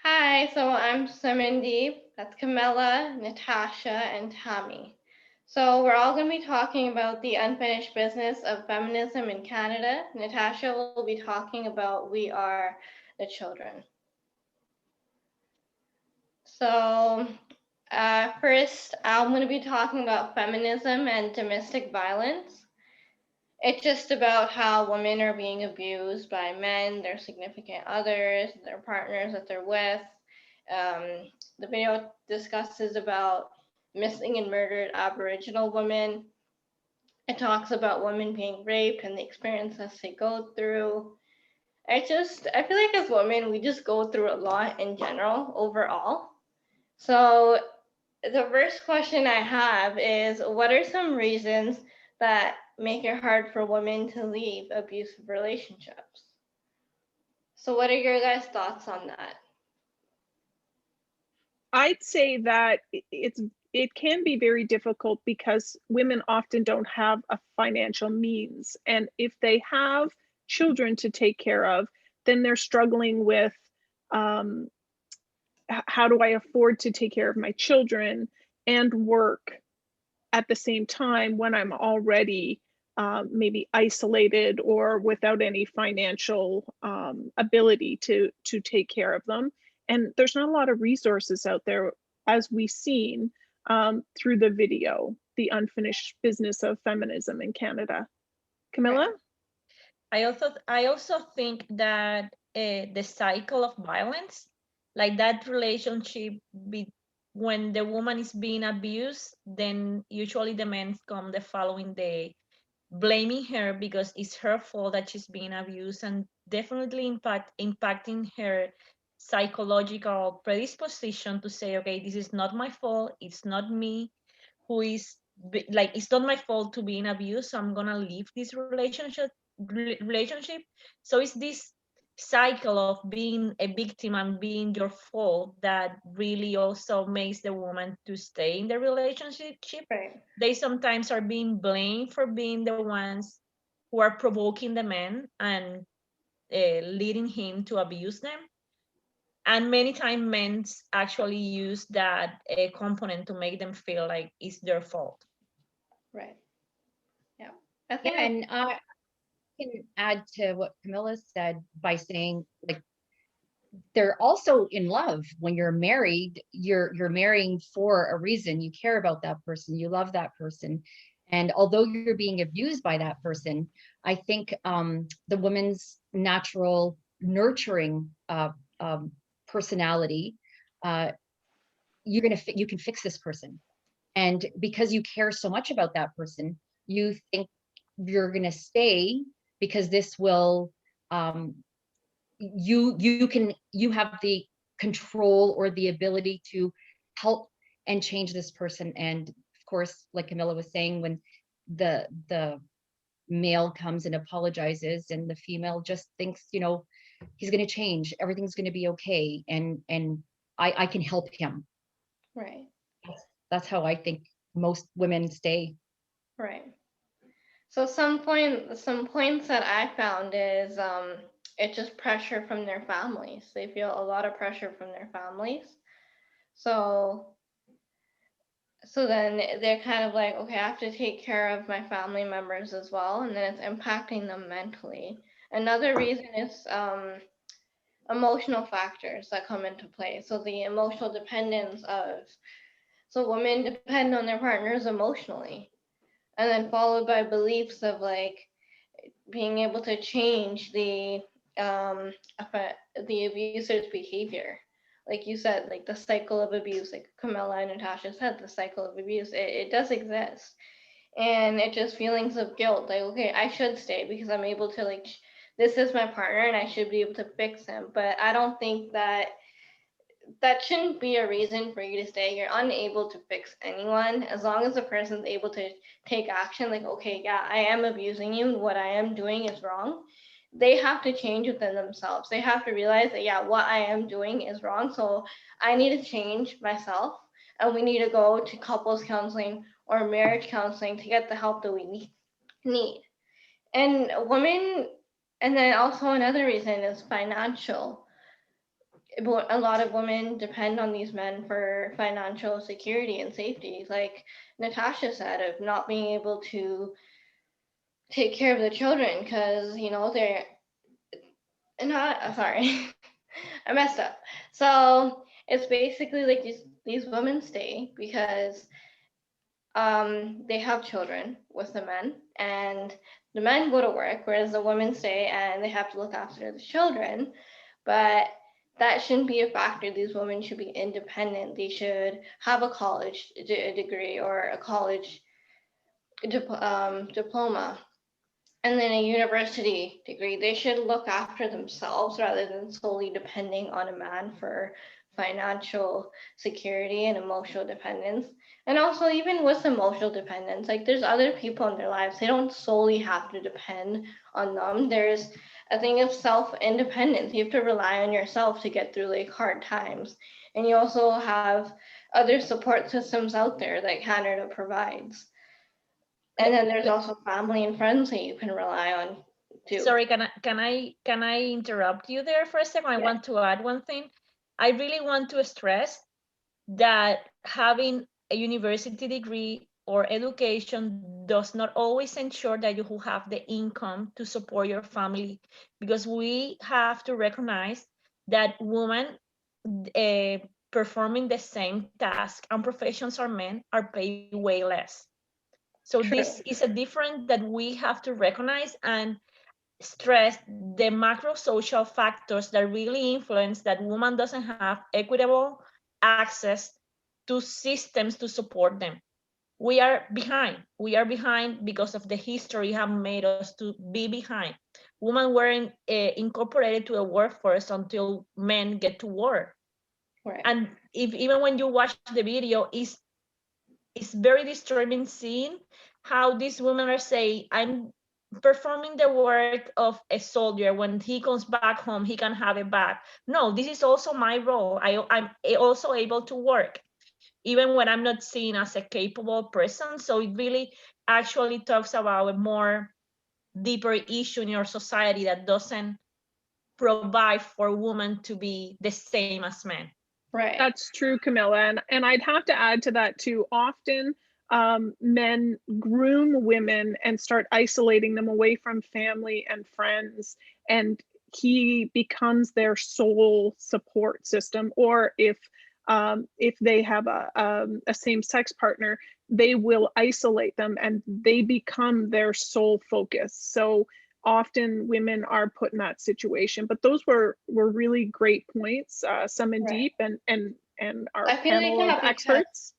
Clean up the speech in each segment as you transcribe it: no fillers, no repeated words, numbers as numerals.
Hi, so I'm Simandeep, that's Camilla, Natasha, and Tommy. So we're all going to be talking about the unfinished business of feminism in Canada. Natasha will be talking about We Are the Children. So first, I'm going to be talking about feminism and domestic violence. It's just about how women are being abused by men, their significant others, their partners that they're with. The video discusses about missing and murdered Aboriginal women. It talks about women being raped and the experiences they go through. I feel like as women, we just go through a lot in general, overall. So the first question I have is, what are some reasons that make it hard for women to leave abusive relationships? So what are your guys' thoughts on that? I'd say that it can be very difficult because women often don't have a financial means. And if they have children to take care of, then they're struggling with um, how do I afford to take care of my children and work at the same time when I'm already maybe isolated or without any financial ability to take care of them. And there's not a lot of resources out there, as we've seen through the video, The Unfinished Business of Feminism in Canada. Camilla? Right. I also think that the cycle of violence, like that relationship when the woman is being abused, then usually the men come the following day blaming her because it's her fault that she's being abused, and definitely impacting her psychological predisposition to say, okay, this is not my fault, it's not me who is like, it's not my fault to being abused, so I'm gonna leave this relationship. So it's this cycle of being a victim and being your fault that really also makes the woman to stay in the relationship. Right. They sometimes are being blamed for being the ones who are provoking the man and leading him to abuse them. And many times men actually use that component to make them feel like it's their fault. Right. Yeah. I Yeah, think and I can add to what Camilla said by saying, like, they're also in love. When you're married, you're marrying for a reason. You care about that person, you love that person. And although you're being abused by that person, I think the woman's natural nurturing personality, uh, you can fix this person. And because you care so much about that person, you think you're gonna stay because this will um, you have the control or the ability to help and change this person. And of course, like Camilla was saying, when the male comes and apologizes and the female just thinks, he's going to change, everything's going to be okay, and I can help him. right. That's how I think most women stay. Right. So some points that I found is it's just pressure from their families. They feel a lot of pressure from their families. So then they're kind of like, okay, I have to take care of my family members as well, and then it's impacting them mentally. Another reason is emotional factors that come into play. So the emotional dependence of so women depend on their partners emotionally, and then followed by beliefs of like being able to change the abuser's behavior. Like you said, like the cycle of abuse, like Camilla and Natasha said, the cycle of abuse, it does exist. And it just feelings of guilt, like, okay, I should stay because I'm able to, like, this is my partner and I should be able to fix him. But I don't think that shouldn't be a reason for you to stay. You're unable to fix anyone as long as the person's able to take action, like, okay, yeah, I am abusing you, what I am doing is wrong. They have to change within themselves. They have to realize that, yeah, what I am doing is wrong, so I need to change myself, and we need to go to couples counseling or marriage counseling to get the help that we need. And women, and then also another reason is financial. a lot of women depend on these men for financial security and safety, like Natasha said, of not being able to take care of the children because they're not sorry. I messed up. So it's basically like these women stay because they have children with the men, and the men go to work, whereas the women stay and they have to look after the children. But that shouldn't be a factor. These women should be independent. They should have a college degree or a college diploma, and then a university degree. They should look after themselves rather than solely depending on a man for financial security and emotional dependence. And also, even with emotional dependence, like there's other people in their lives, they don't solely have to depend on them. There's a thing of self-independence. You have to rely on yourself to get through like hard times. And you also have other support systems out there that Canada provides. And then there's also family and friends that you can rely on too. Sorry, can I interrupt you there for a second? I want to add one thing. I really want to stress that having a university degree or education does not always ensure that you will have the income to support your family, because we have to recognize that women performing the same task and professions are men are paid way less. So True. this is a difference that we have to recognize and stress the macro social factors that really influence that woman doesn't have equitable access to systems to support them. We are behind. We are behind because of the history have made us to be behind. Women weren't incorporated to the workforce until men get to work. Right. And even when you watch the video, it's very disturbing seeing how these women are saying, I'm performing the work of a soldier. When he comes back home, he can have it back. No, this is also my role. I'm also able to work, even when I'm not seen as a capable person. So it really actually talks about a more deeper issue in your society that doesn't provide for women to be the same as men. Right. That's true, Camilla. And I'd have to add to that too. Often men groom women and start isolating them away from family and friends. And he becomes their sole support system. Or if they have a same-sex partner, they will isolate them and they become their sole focus. So often women are put in that situation. But those were really great points, Summin Right. Deep and our I feel like panel of that because- experts.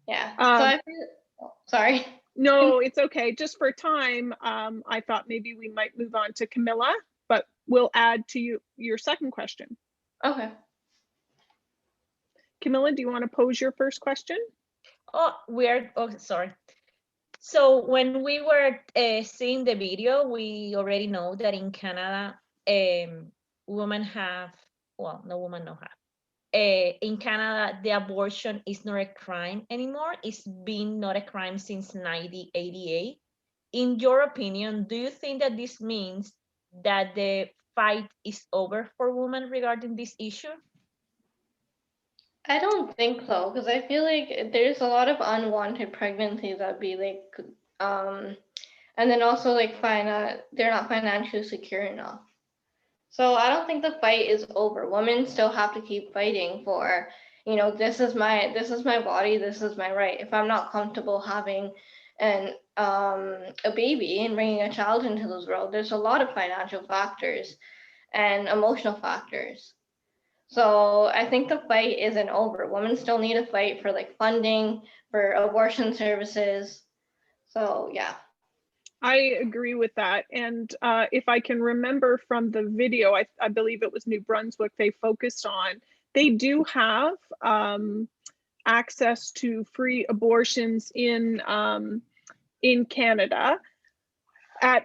Yeah. So I feel, sorry. No, it's okay. Just for time, I thought maybe we might move on to Camilla, but we'll add to your second question. Okay. Camilla, do you want to pose your first question? Sorry. So when we were seeing the video, we already know that in Canada, women have, well, no woman no have. In Canada, the abortion is not a crime anymore. It's been not a crime since 1988. In your opinion, do you think that this means that the fight is over for women regarding this issue? I don't think so, because I feel like there's a lot of unwanted pregnancies that be like, and then also like they're not financially secure enough. So I don't think the fight is over. Women still have to keep fighting for, this is my body, this is my right. If I'm not comfortable having a baby and bringing a child into this world, there's a lot of financial factors and emotional factors. So I think the fight isn't over. Women still need to fight for like funding, for abortion services. So yeah. I agree with that. And if I can remember from the video, I believe it was New Brunswick they focused on, they do have access to free abortions in Canada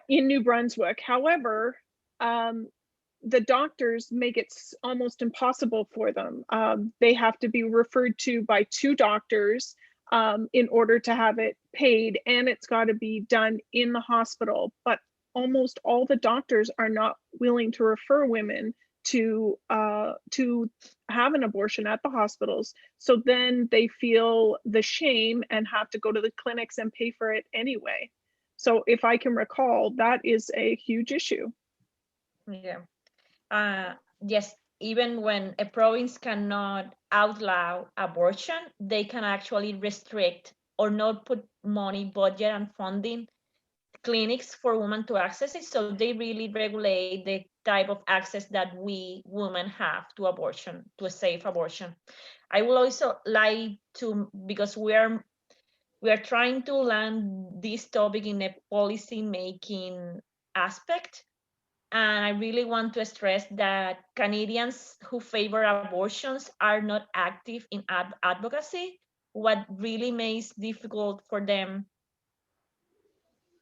in New Brunswick. However, the doctors make it almost impossible for them. They have to be referred to by 2 doctors in order to have it paid, and it's got to be done in the hospital. But almost all the doctors are not willing to refer women to have an abortion at the hospitals. So then they feel the shame and have to go to the clinics and pay for it anyway. So if I can recall, that is a huge issue. Yeah. Yes, even when a province cannot outlaw abortion, they can actually restrict or not put money, budget, and funding clinics for women to access it. So they really regulate the type of access that we women have to abortion, to a safe abortion. I will also like to, because we are trying to land this topic in a policy making aspect. And I really want to stress that Canadians who favor abortions are not active in advocacy. What really makes difficult for them,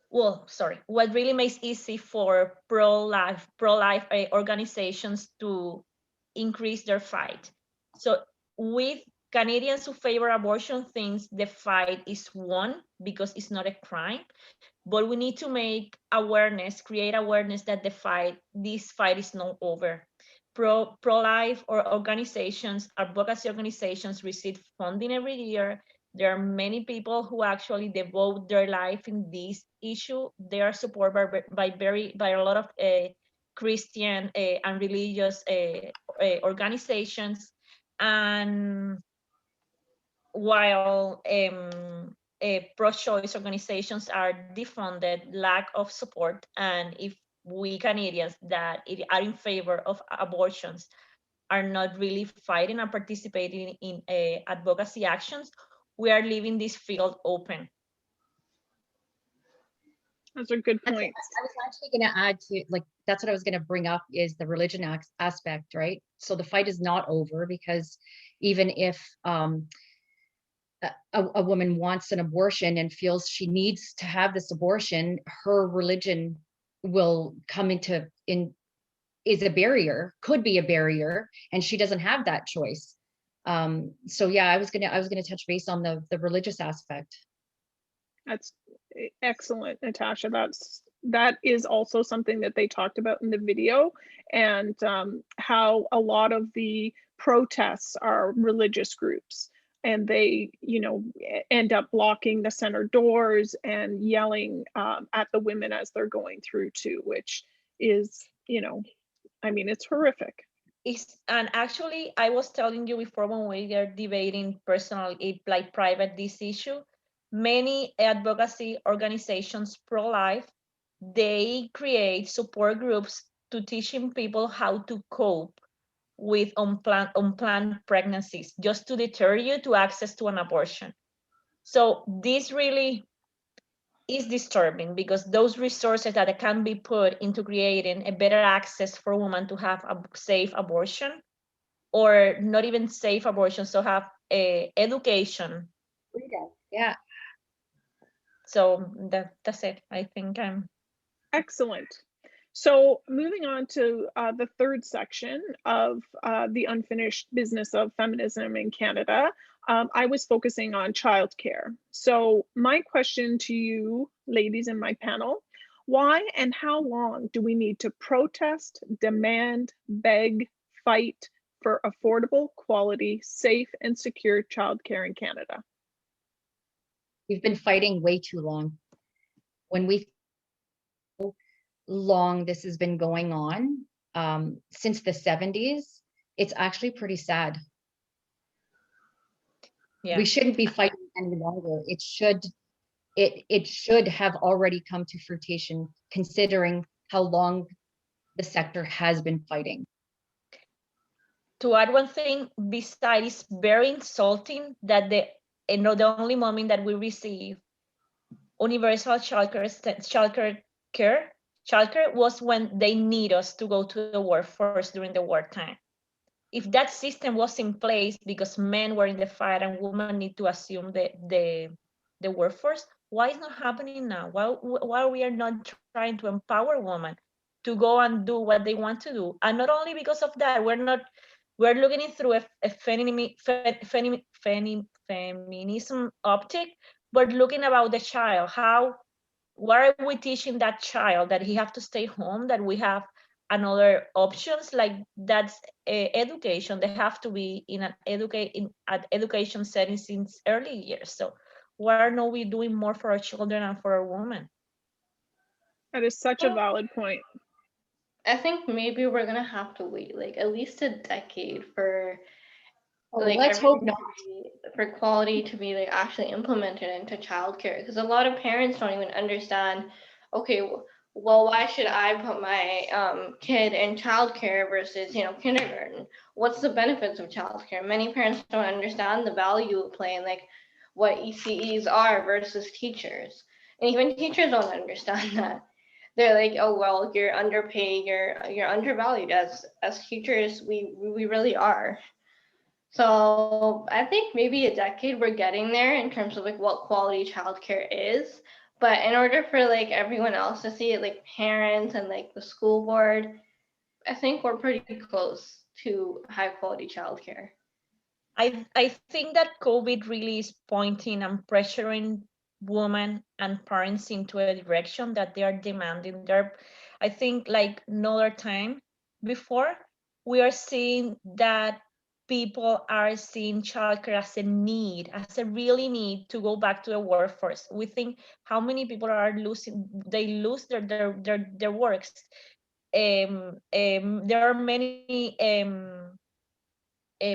what really makes easy for pro-life organizations to increase their fight. So with Canadians who favor abortion thinks the fight is won because it's not a crime, but we need to create awareness that this fight is not over. Pro-life or organizations, advocacy organizations receive funding every year. There are many people who actually devote their life in this issue. They are supported by a lot of Christian and religious organizations. And while pro-choice organizations are defunded, lack of support, and if we Canadians that are in favor of abortions are not really fighting and participating in advocacy actions, we are leaving this field open. Those are good I points. was actually going to add to, like, that's what I was going to bring up, is the religion aspect, right? So the fight is not over, because even if a woman wants an abortion and feels she needs to have this abortion, her religion will come is a barrier, could be a barrier, and she doesn't have that choice. So yeah, I was gonna touch base on the religious aspect. That's excellent, Natasha. That is also something that they talked about in the video, and how a lot of the protests are religious groups, and they, end up blocking the center doors and yelling at the women as they're going through too, which is, it's horrific. And actually, I was telling you before, when we are debating personally, like private, this issue, many advocacy organizations pro-life, they create support groups to teaching people how to cope with unplanned pregnancies, just to deter you to access to an abortion. So this really is disturbing, because those resources that can be put into creating a better access for women to have a safe abortion, or not even safe abortion, so have education. Freedom. Yeah. So that's it. I think I'm Excellent. So moving on to the third section of the unfinished business of feminism in Canada, I was focusing on childcare. So my question to you, ladies in my panel, why and how long do we need to protest, demand, beg, fight for affordable, quality, safe, and secure childcare in Canada? We've been fighting way too long. When we long this has been going on, since the 70s, it's actually pretty sad. Yeah. We shouldn't be fighting any longer. It should have already come to fruition, considering how long the sector has been fighting. To add one thing, besides, it's very insulting that the only moment that we receive universal childcare was when they need us to go to the workforce during the wartime. If that system was in place because men were in the fight and women need to assume the workforce, why is not happening now? Why we are not trying to empower women to go and do what they want to do? And not only because of that, we're looking it through a feminism optic, but looking about the child. What are we teaching that child? That he have to stay home, that we have another options like that's education. They have to be in an education setting since early years. So why are not we doing more for our children and for our women? That is such a valid point. I think maybe we're gonna have to wait like at least a decade for Oh, like let's hope everything not. to be, for quality to be like actually implemented into childcare, because a lot of parents don't even understand, okay, well, why should I put my kid in childcare versus, you know, kindergarten? What's the benefits of childcare? Many parents don't understand the value of playing, like what ECEs are versus teachers, and even teachers don't understand that. They're like, oh well, you're underpaid, you're undervalued. As teachers, we really are. So I think maybe a decade we're getting there in terms of like what quality childcare is. But in order for like everyone else to see it, like parents and like the school board, I think we're pretty close to high quality childcare. I think that COVID really is pointing and pressuring women and parents into a direction that they are demanding. I think like no other time before, we are seeing that people are seeing childcare as a need, as a really need to go back to the workforce. We think how many people are losing, they lose their works. There are many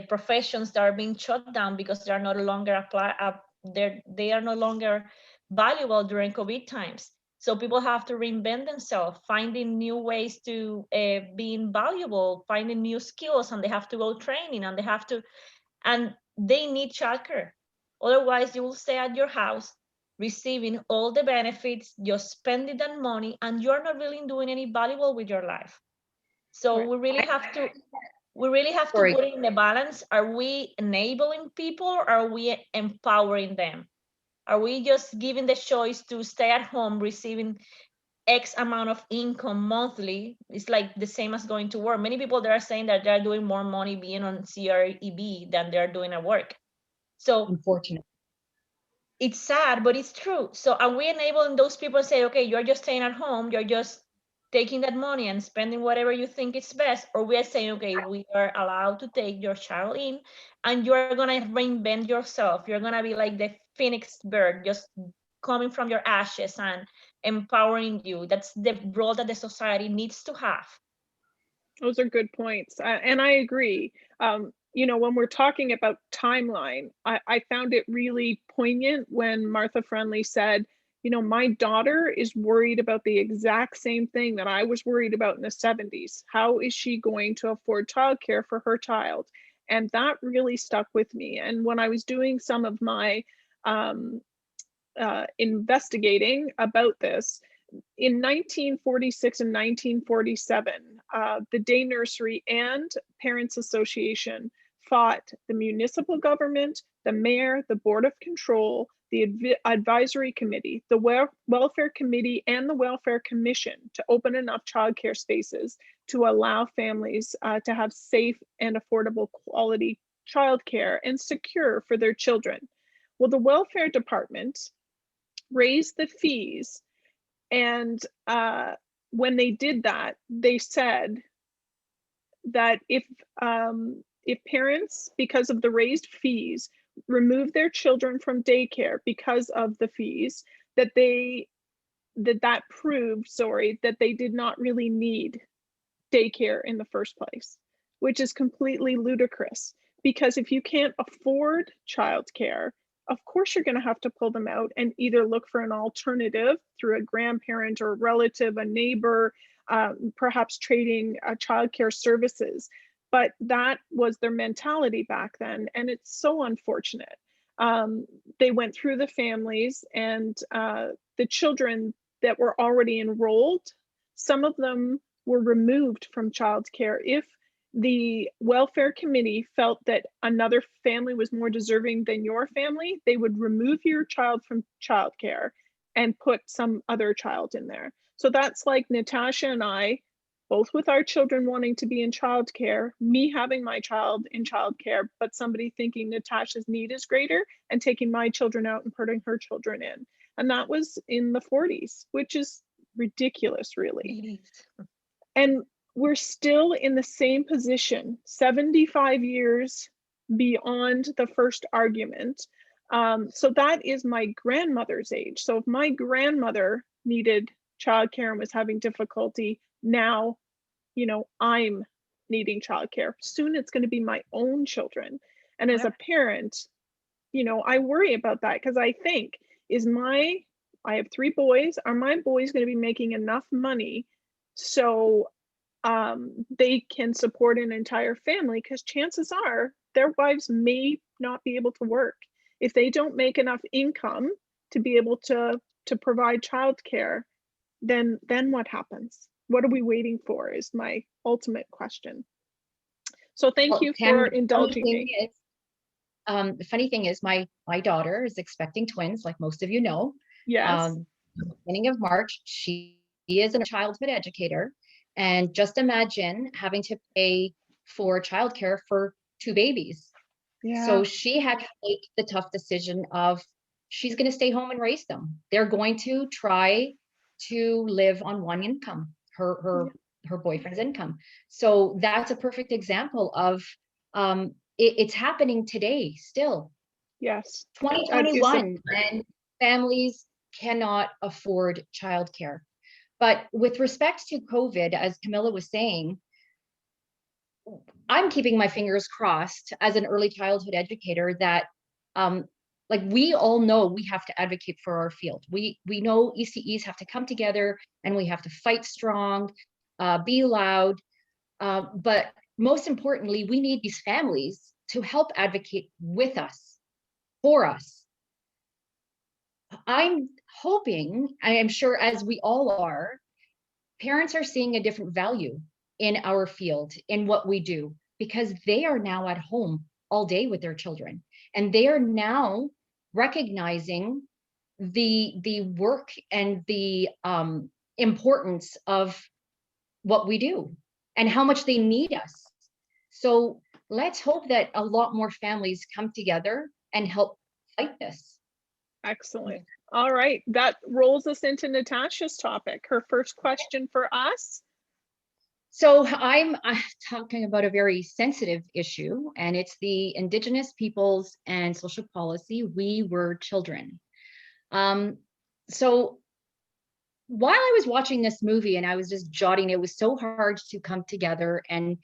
professions that are being shut down because they are no longer they are no longer valuable during COVID times. So people have to reinvent themselves, finding new ways to being valuable, finding new skills, and they have to go training, and they need childcare. Otherwise, you will stay at your house receiving all the benefits, just spending that money, and you're not really doing any valuable with your life. So Right. we really have to Sorry. put it in the balance. Are we enabling people or are we empowering them? Are we just giving the choice to stay at home receiving X amount of income monthly? It's like the same as going to work. Many people that are saying that they're doing more money being on CREB than they're doing at work. So Unfortunate. it's sad, but it's true. So are we enabling those people to say, okay, you're just staying at home, you're just taking that money and spending whatever you think is best? Or we are saying, okay, we are allowed to take your child in and you're gonna reinvent yourself. You're gonna be like the phoenix bird, just coming from your ashes and empowering you. That's the role that the society needs to have. Those are good points. And I agree. You know, when we're talking about timeline, I found it really poignant when Martha Friendly said, you know, my daughter is worried about the exact same thing that I was worried about in the 70s. How is she going to afford childcare for her child? And that really stuck with me. And when I was doing some of my um, investigating about this, in 1946 and 1947, the Day Nursery and Parents Association fought the municipal government, the mayor, the board of control, the advisory committee, the welfare committee, and the welfare commission to open enough childcare spaces to allow families to have safe and affordable quality childcare and secure for their children. Well, the welfare department raised the fees, and when they did that, they said that if parents, because of the raised fees, remove their children from daycare because of the fees, that proved, sorry, that they did not really need daycare in the first place, which is completely ludicrous. Because if you can't afford childcare, of course you're going to have to pull them out and either look for an alternative through a grandparent or a relative, a neighbor, perhaps trading childcare services. But that was their mentality back then, and it's so unfortunate. They went through the families, and the children that were already enrolled, some of them were removed from childcare. If the welfare committee felt that another family was more deserving than your family, they would remove your child from childcare and put some other child in there. So that's like Natasha and I, both with our children wanting to be in childcare, me having my child in childcare, but somebody thinking Natasha's need is greater and taking my children out and putting her children in. And that was in the 40s, which is ridiculous, really. It is. And we're still in the same position 75 years beyond the first argument. So that is my grandmother's age. So if my grandmother needed childcare and was having difficulty, now, I'm needing childcare. Soon it's going to be my own children. And as a parent, I worry about that because I think, I have 3 boys. Are my boys going to be making enough money so they can support an entire family? Because chances are their wives may not be able to work. If they don't make enough income to be able to provide childcare, then what happens? What are we waiting for is my ultimate question. So thank Well, you Tam, for indulging me. the funny thing is my daughter is expecting twins, like most of you know. Yes. Beginning of March, she is a childhood educator. And just imagine having to pay for childcare for 2 babies. Yeah. So she had to make the tough decision of she's going to stay home and raise them. They're going to try to live on one income, her boyfriend's income. So that's a perfect example of it's happening today still. Yes. 2021, and families cannot afford childcare. But with respect to COVID, as Camilla was saying, I'm keeping my fingers crossed as an early childhood educator that like we all know we have to advocate for our field. We know ECEs have to come together and we have to fight strong, be loud. But most importantly, we need these families to help advocate with us, for us. I'm hoping, I am sure as we all are, parents are seeing a different value in our field, in what we do, because they are now at home all day with their children. And they are now recognizing the work and the importance of what we do and how much they need us. So let's hope that a lot more families come together and help fight this. Excellent. All right, that rolls us into Natasha's topic. Her first question for us. So I'm talking about a very sensitive issue, and it's the Indigenous Peoples and Social Policy, We Were Children. So while I was watching this movie and I was just jotting, it was so hard to come together and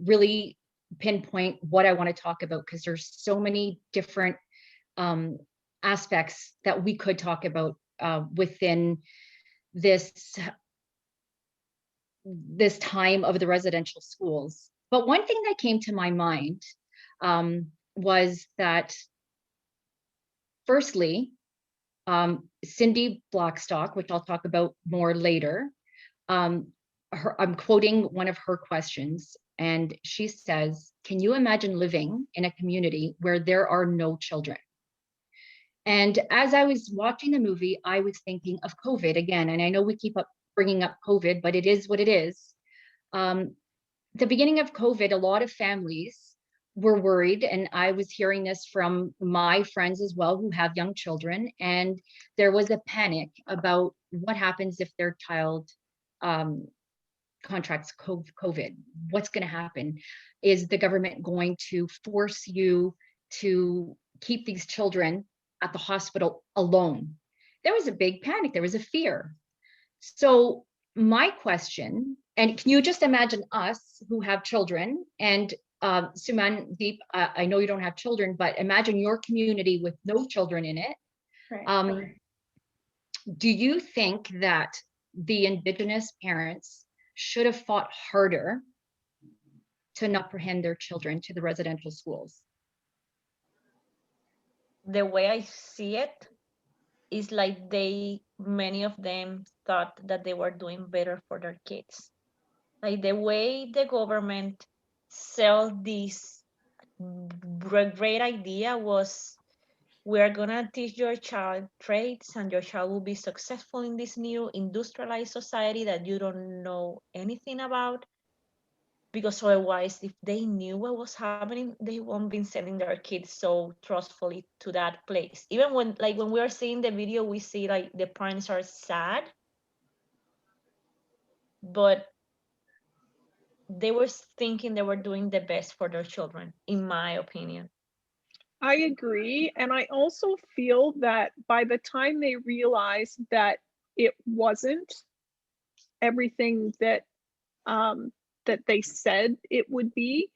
really pinpoint what I want to talk about, because there's so many different aspects that we could talk about within this time of the residential schools. But one thing that came to my mind was that, firstly, Cindy Blackstock, which I'll talk about more later, I'm quoting one of her questions, and she says, "Can you imagine living in a community where there are no children?" And as I was watching the movie, I was thinking of COVID again. And I know we keep bringing up COVID, but it is what it is. The beginning of COVID, a lot of families were worried. And I was hearing this from my friends as well, who have young children. And there was a panic about what happens if their child contracts COVID. What's going to happen? Is the government going to force you to keep these children at the hospital alone? There was a big panic. There was a fear. So my question, and can you just imagine us who have children, and Sumandeep, I know you don't have children, but imagine your community with no children in it. Right. Do you think that the Indigenous parents should have fought harder to not apprehend their children to the residential schools? The way I see it is like many of them thought that they were doing better for their kids. Like the way the government sell this great idea was, we're gonna teach your child trades and your child will be successful in this new industrialized society that you don't know anything about. Because otherwise, if they knew what was happening, they won't be sending their kids so trustfully to that place. Even when we are seeing the video, we see like the parents are sad, but they were thinking they were doing the best for their children, in my opinion. I agree. And I also feel that by the time they realized that it wasn't everything that that they said it would be,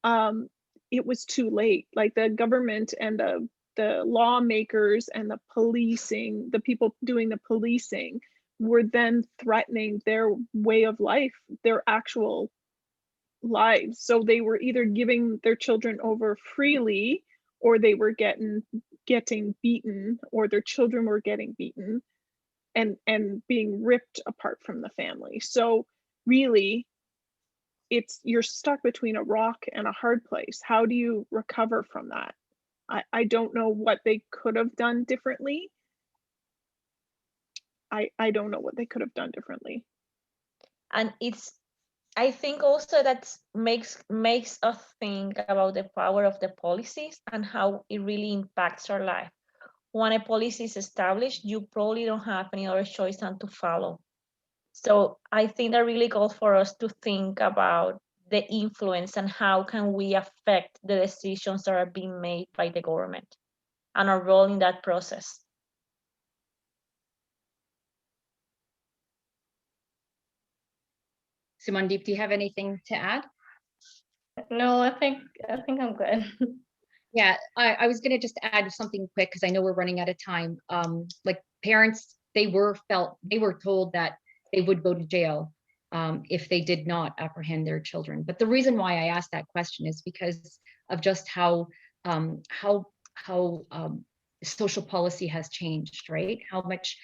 it was too late. Like the government and the lawmakers and the policing, the people doing the policing were then threatening their way of life, their actual lives. So they were either giving their children over freely, or they were getting beaten, or their children were getting beaten and being ripped apart from the family. So really, you're stuck between a rock and a hard place. How do you recover from that? I don't know what they could have done differently. I don't know what they could have done differently. And I think also that makes us think about the power of the policies and how it really impacts our life. When a policy is established, you probably don't have any other choice than to follow. So I think that really calls for us to think about the influence and how can we affect the decisions that are being made by the government and our role in that process. Simandeep, do you have anything to add? No, I think I'm good. Yeah, I was gonna just add something quick because I know we're running out of time. Like parents, they were told that they would go to jail if they did not apprehend their children. But the reason why I asked that question is because of just how social policy has changed, right? How much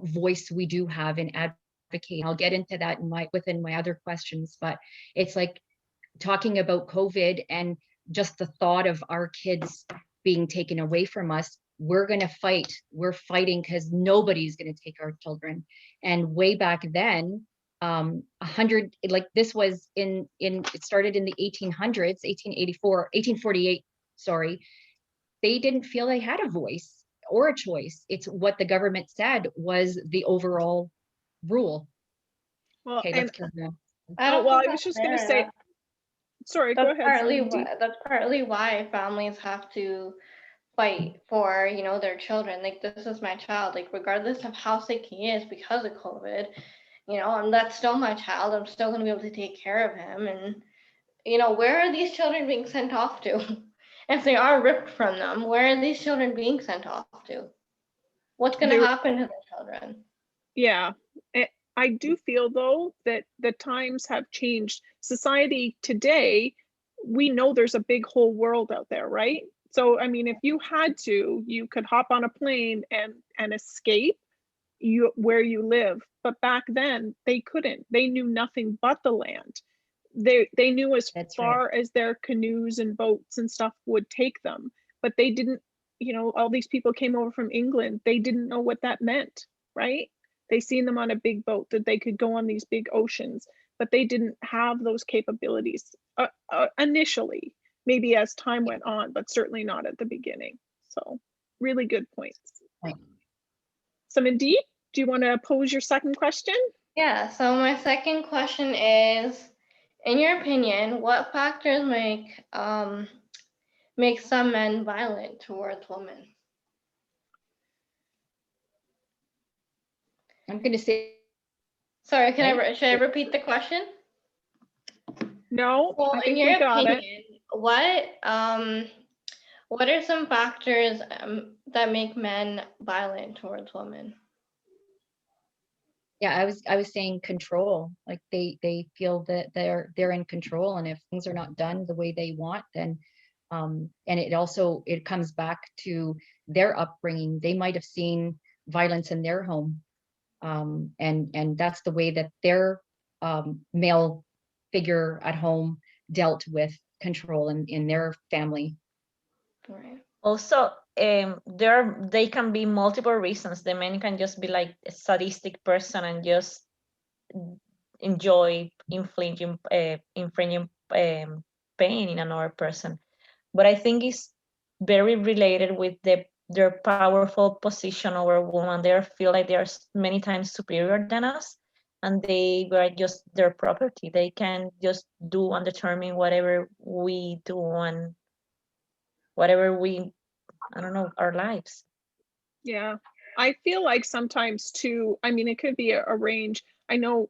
voice we do have in advocating. I'll get into that within my other questions, but it's like talking about COVID and just the thought of our kids being taken away from us. We're going to fight. We're fighting because nobody's going to take our children. And way back then, 100, like this was it started in the 1800s, 1848, sorry. They didn't feel they had a voice or a choice. It's what the government said was the overall rule. Well, Okay, let's carry on. I was just going to say, sorry, go ahead. That's partly why families have to fight for, their children. Like, this is my child, like, regardless of how sick he is because of COVID, and that's still my child. I'm still going to be able to take care of him. And, where are these children being sent off to? If they are ripped from them, where are these children being sent off to? What's going to happen to the children? Yeah. I do feel though that the times have changed. Society today, we know there's a big whole world out there, right? So I mean, if you had to, you could hop on a plane and escape where you live. But back then they couldn't. They knew nothing but the land. They knew as far as their canoes and boats and stuff would take them, but they didn't, all these people came over from England. They didn't know what that meant, right? They seen them on a big boat that they could go on these big oceans, but they didn't have those capabilities initially, maybe as time went on, but certainly not at the beginning. So really good points. Right. So Mandeep, do you want to pose your second question? Yeah, so my second question is, in your opinion, what factors make some men violent towards women? I'm going to say. Sorry, should I repeat the question? No, well, I think in your we got opinion, it. What are some factors that make men violent towards women? Yeah, I was saying control. Like they feel that they're in control, and if things are not done the way they want, then and it comes back to their upbringing. They might have seen violence in their home, and that's the way that their male figure at home dealt with control in their family. Right. Also, they can be multiple reasons. The man can just be like a sadistic person and just enjoy infringing pain in another person. But I think it's very related with their powerful position over a woman. They feel like they are many times superior than us, and they were just their property. They can just do and determine whatever we do and whatever we, I don't know, our lives. Yeah, I feel like sometimes too, I mean, it could be a range. I know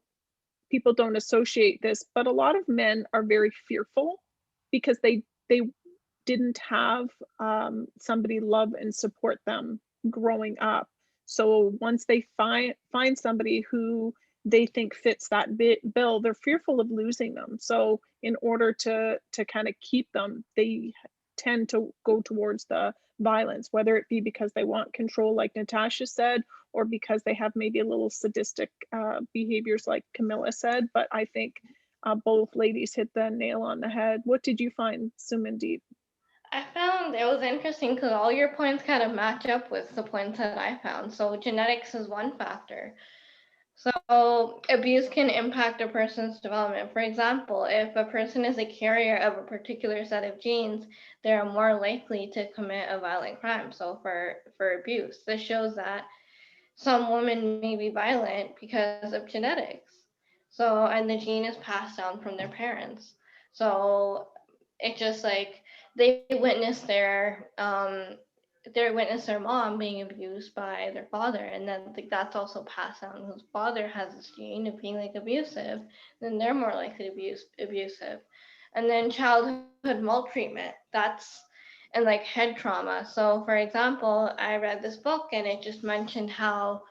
people don't associate this, but a lot of men are very fearful because they didn't have somebody love and support them growing up. So once they find somebody who they think fits that bill, they're fearful of losing them. So in order to kind of keep them, they tend to go towards the violence, whether it be because they want control, like Natasha said, or because they have maybe a little sadistic behaviors, like Camilla said. But I think both ladies hit the nail on the head. What did you find, Sumandeep? I found it was interesting because all your points kind of match up with the points that I found. So genetics is one factor. So abuse can impact a person's development. For example, if a person is a carrier of a particular set of genes, they are more likely to commit a violent crime. So for abuse, this shows that some women may be violent because of genetics. So, and the gene is passed down from their parents. So it just like they witness their mom being abused by their father, and then that's also passed down. His father has this gene of being like abusive, then they're more likely to be abusive. And then childhood maltreatment, that's and like head trauma. So for example, I read this book and it just mentioned how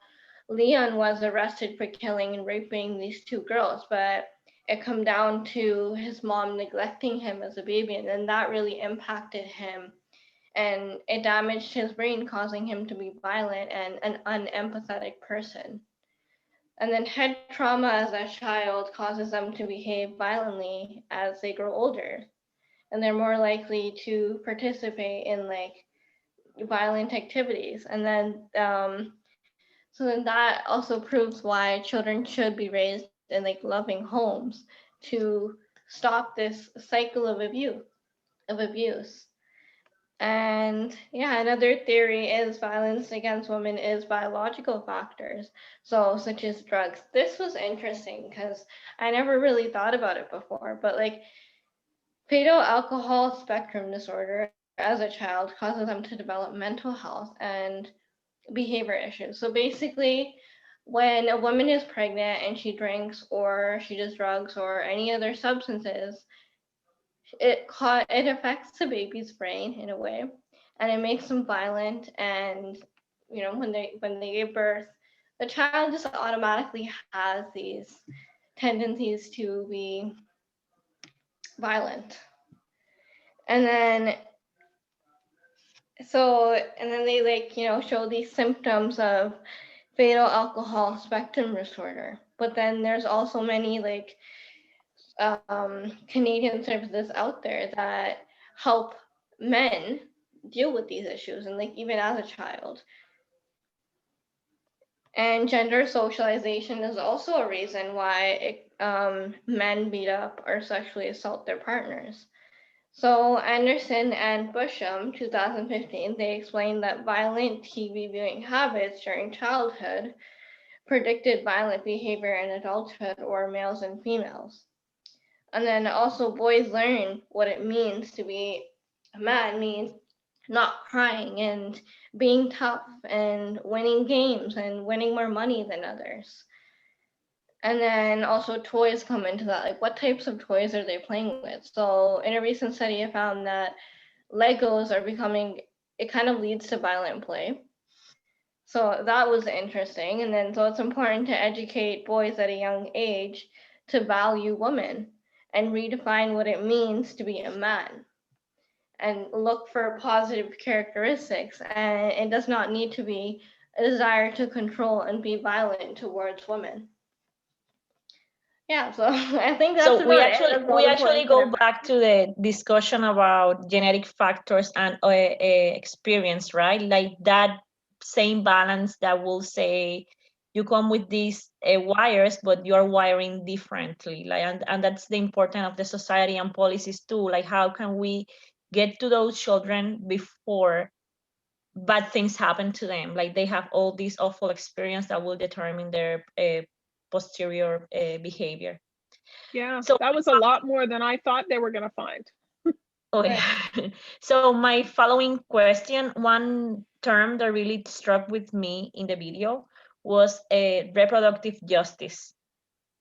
Leon was arrested for killing and raping these two girls, but it come down to his mom neglecting him as a baby, and then that really impacted him and it damaged his brain, causing him to be violent and an unempathetic person. And then head trauma as a child causes them to behave violently as they grow older. And they're more likely to participate in like violent activities. And then, so then that also proves why children should be raised in like loving homes to stop this cycle of abuse. And yeah, another theory is violence against women is biological factors, so such as drugs. This was interesting because I never really thought about it before, but like fetal alcohol spectrum disorder as a child causes them to develop mental health and behavior issues. So basically, when a woman is pregnant and she drinks or she does drugs or any other substances, it affects the baby's brain in a way, and it makes them violent. And when they give birth, the child just automatically has these tendencies to be violent. And then they like show these symptoms of fatal alcohol spectrum disorder. But then there's also many like Canadian services out there that help men deal with these issues, and like even as a child. And gender socialization is also a reason why men beat up or sexually assault their partners. So Anderson and Busham, 2015, they explained that violent TV viewing habits during childhood predicted violent behavior in adulthood or males and females. And then also boys learn what it means to be a man means not crying and being tough and winning games and winning more money than others. And then also toys come into that. Like what types of toys are they playing with? So in a recent study, I found that Legos are becoming, it kind of leads to violent play. So that was interesting. And then so it's important to educate boys at a young age to value women and redefine what it means to be a man and look for positive characteristics. And it does not need to be a desire to control and be violent towards women. Yeah, so I think that's So we about it. actually we actually go back to the discussion about genetic factors and experience, right? Like that same balance that will say you come with these wires, but you're wiring differently. Like, and that's the importance of the society and policies too. Like, how can we get to those children before bad things happen to them? Like they have all these awful experience that will determine their posterior behavior. Yeah, So that was a lot more than I thought they were going to find. Oh, Right. yeah. So my following question, one term that really struck with me in the video was reproductive justice.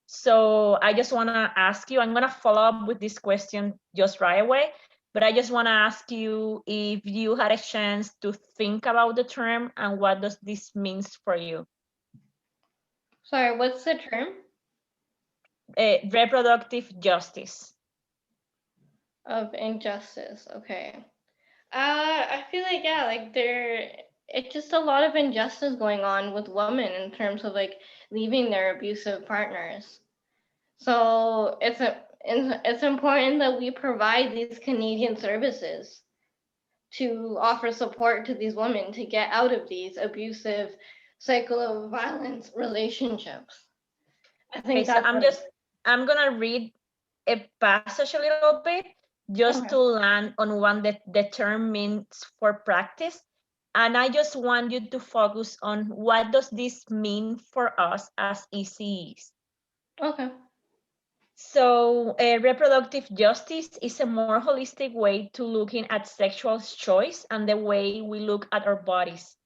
So I just want to ask you, I'm going to follow up with this question just right away, but I just want to ask you if you had a chance to think about the term and what does this means for you? Sorry, what's the term? Reproductive justice. Of injustice. Okay. I feel like, yeah, like it's just a lot of injustice going on with women in terms of like leaving their abusive partners. So it's important that we provide these Canadian services to offer support to these women to get out of these abusive cycle of violence relationships. I Okay, think so that's I'm gonna read a passage a little bit just Okay. to land on what the term means for practice. And I just want you to focus on what does this mean for us as ECEs. Okay. So reproductive justice is a more holistic way to looking at sexual choice and the way we look at our bodies.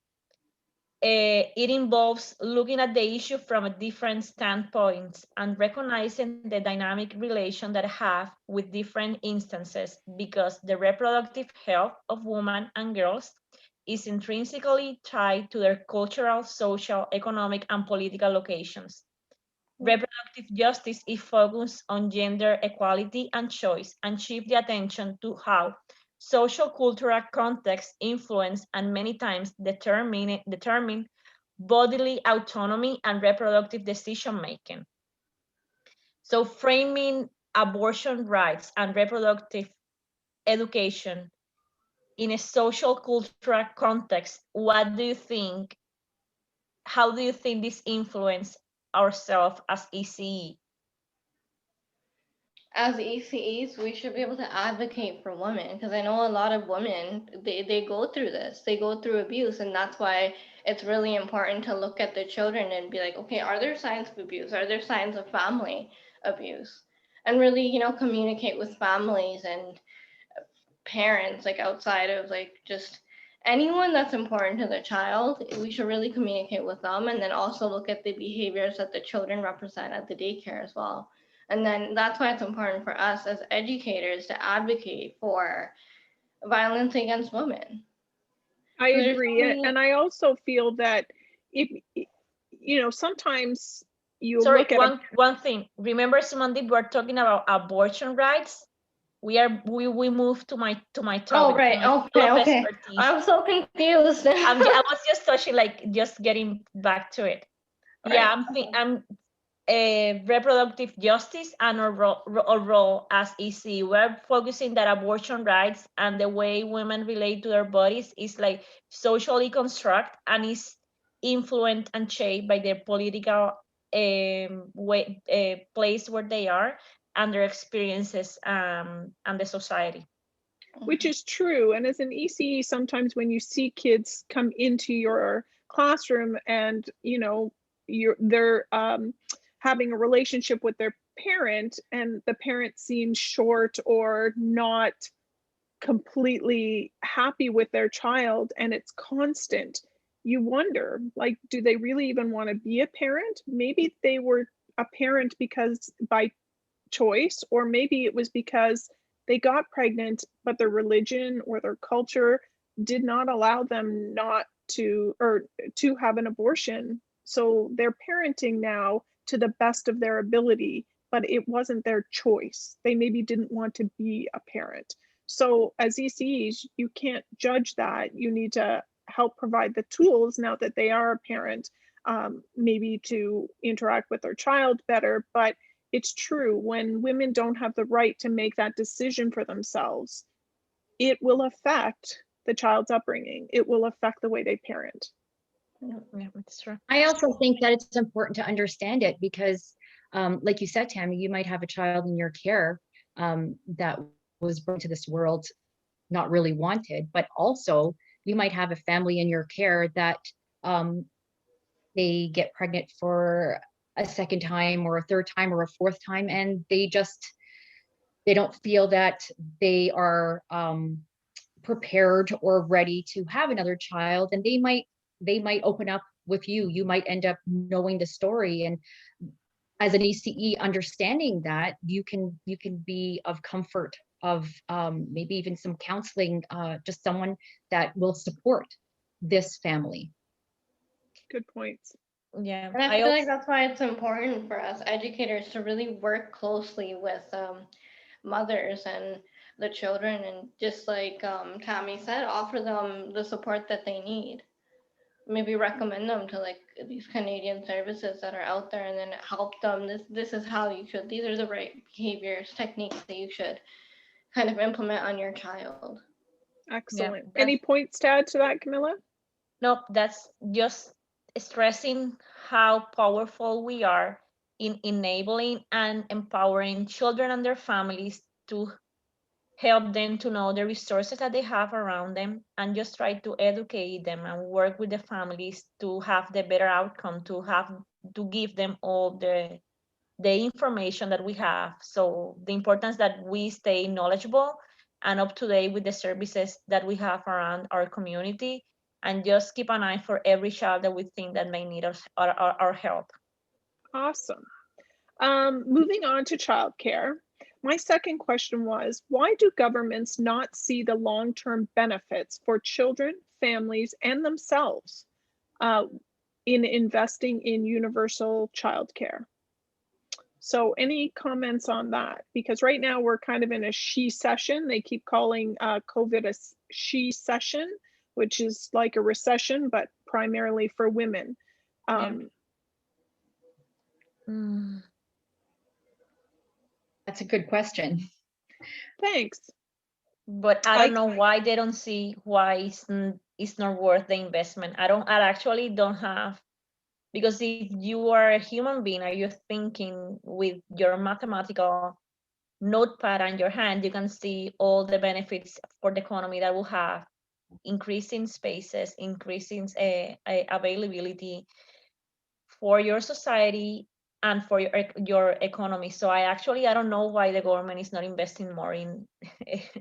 It involves looking at the issue from different standpoints and recognizing the dynamic relation that I have with different instances because the reproductive health of women and girls is intrinsically tied to their cultural, social, economic, and political locations. Reproductive justice is focused on gender equality and choice and shift the attention to how social cultural context influence and many times determine bodily autonomy and reproductive decision making. So framing abortion rights and reproductive education in a social cultural context, what do you think? How do you think this influence ourselves as ECE? As ECEs, we should be able to advocate for women because I know a lot of women they go through this, they go through abuse, and that's why it's really important to look at the children and be like, okay, are there signs of abuse? Are there signs of family abuse? And really, communicate with families and parents, like outside of like just anyone that's important to the child. We should really communicate with them and then also look at the behaviors that the children represent at the daycare as well. And then that's why it's important for us as educators to advocate for violence against women. I 'Cause there's so agree. many- And I also feel that if, sometimes you Sorry, look at one thing. Remember, Sumandip, we're talking about abortion rights. We moved to my topic. Oh, right. to my Okay. field of Okay. expertise. I'm so confused. I was just touching, like, just getting back to it. Yeah, Right. I'm reproductive justice and our role as EC. We're focusing that abortion rights and the way women relate to their bodies is like socially construct and is influenced and shaped by their political place where they are and their experiences and the society. which is true. And as an ECE, sometimes when you see kids come into your classroom and they're having a relationship with their parent, and the parent seems short or not completely happy with their child, and it's constant, you wonder, like, do they really even want to be a parent? Maybe they were a parent because by choice, or maybe it was because they got pregnant, but their religion or their culture did not allow them not to, or to have an abortion. So they're parenting now to the best of their ability, but it wasn't their choice. They maybe didn't want to be a parent. So as ECEs, you can't judge that. You need to help provide the tools now that they are a parent, maybe to interact with their child better. But it's true, when women don't have the right to make that decision for themselves, it will affect the child's upbringing. It will affect the way they parent. Yeah, that's true. I also think that it's important to understand it because, like you said, Tammy, you might have a child in your care that was brought to this world not really wanted, but also you might have a family in your care that they get pregnant for a second time or a third time or a fourth time, and they don't feel that they are prepared or ready to have another child, and they might open up with you. You might end up knowing the story, and as an ECE, understanding that you can be of comfort, of maybe even some counseling, just someone that will support this family. Good points. Yeah, And I I feel like also, that's why it's important for us educators to really work closely with mothers and the children, and just like Tammy said, offer them the support that they need. Maybe recommend them to like these Canadian services that are out there, and then help them. This is how you should. These are the right behaviors, techniques that you should kind of implement on your child. Excellent. that's Any points to add to that, Camilla? no, that's just stressing how powerful we are in enabling and empowering children and their families to help them to know the resources that they have around them, and just try to educate them and work with the families to have the better outcome, to give them all the information that we have. So the importance that we stay knowledgeable and up to date with the services that we have around our community, and just keep an eye for every child that we think that may need our help. Awesome. Moving on to childcare. My second question was, why do governments not see the long-term benefits for children, families, and themselves in investing in universal childcare? So any comments on that? Because right now we're kind of in a she-cession. They keep calling COVID a she-cession, which is like a recession, but primarily for women. Mm. That's a good question. Thanks. But I don't know why they don't see why it's not worth the investment. I actually don't have, because if you are a human being, or you're thinking with your mathematical notepad on your hand, you can see all the benefits for the economy that will have, increasing spaces, increasing availability for your society and for your economy. So I don't know why the government is not investing more in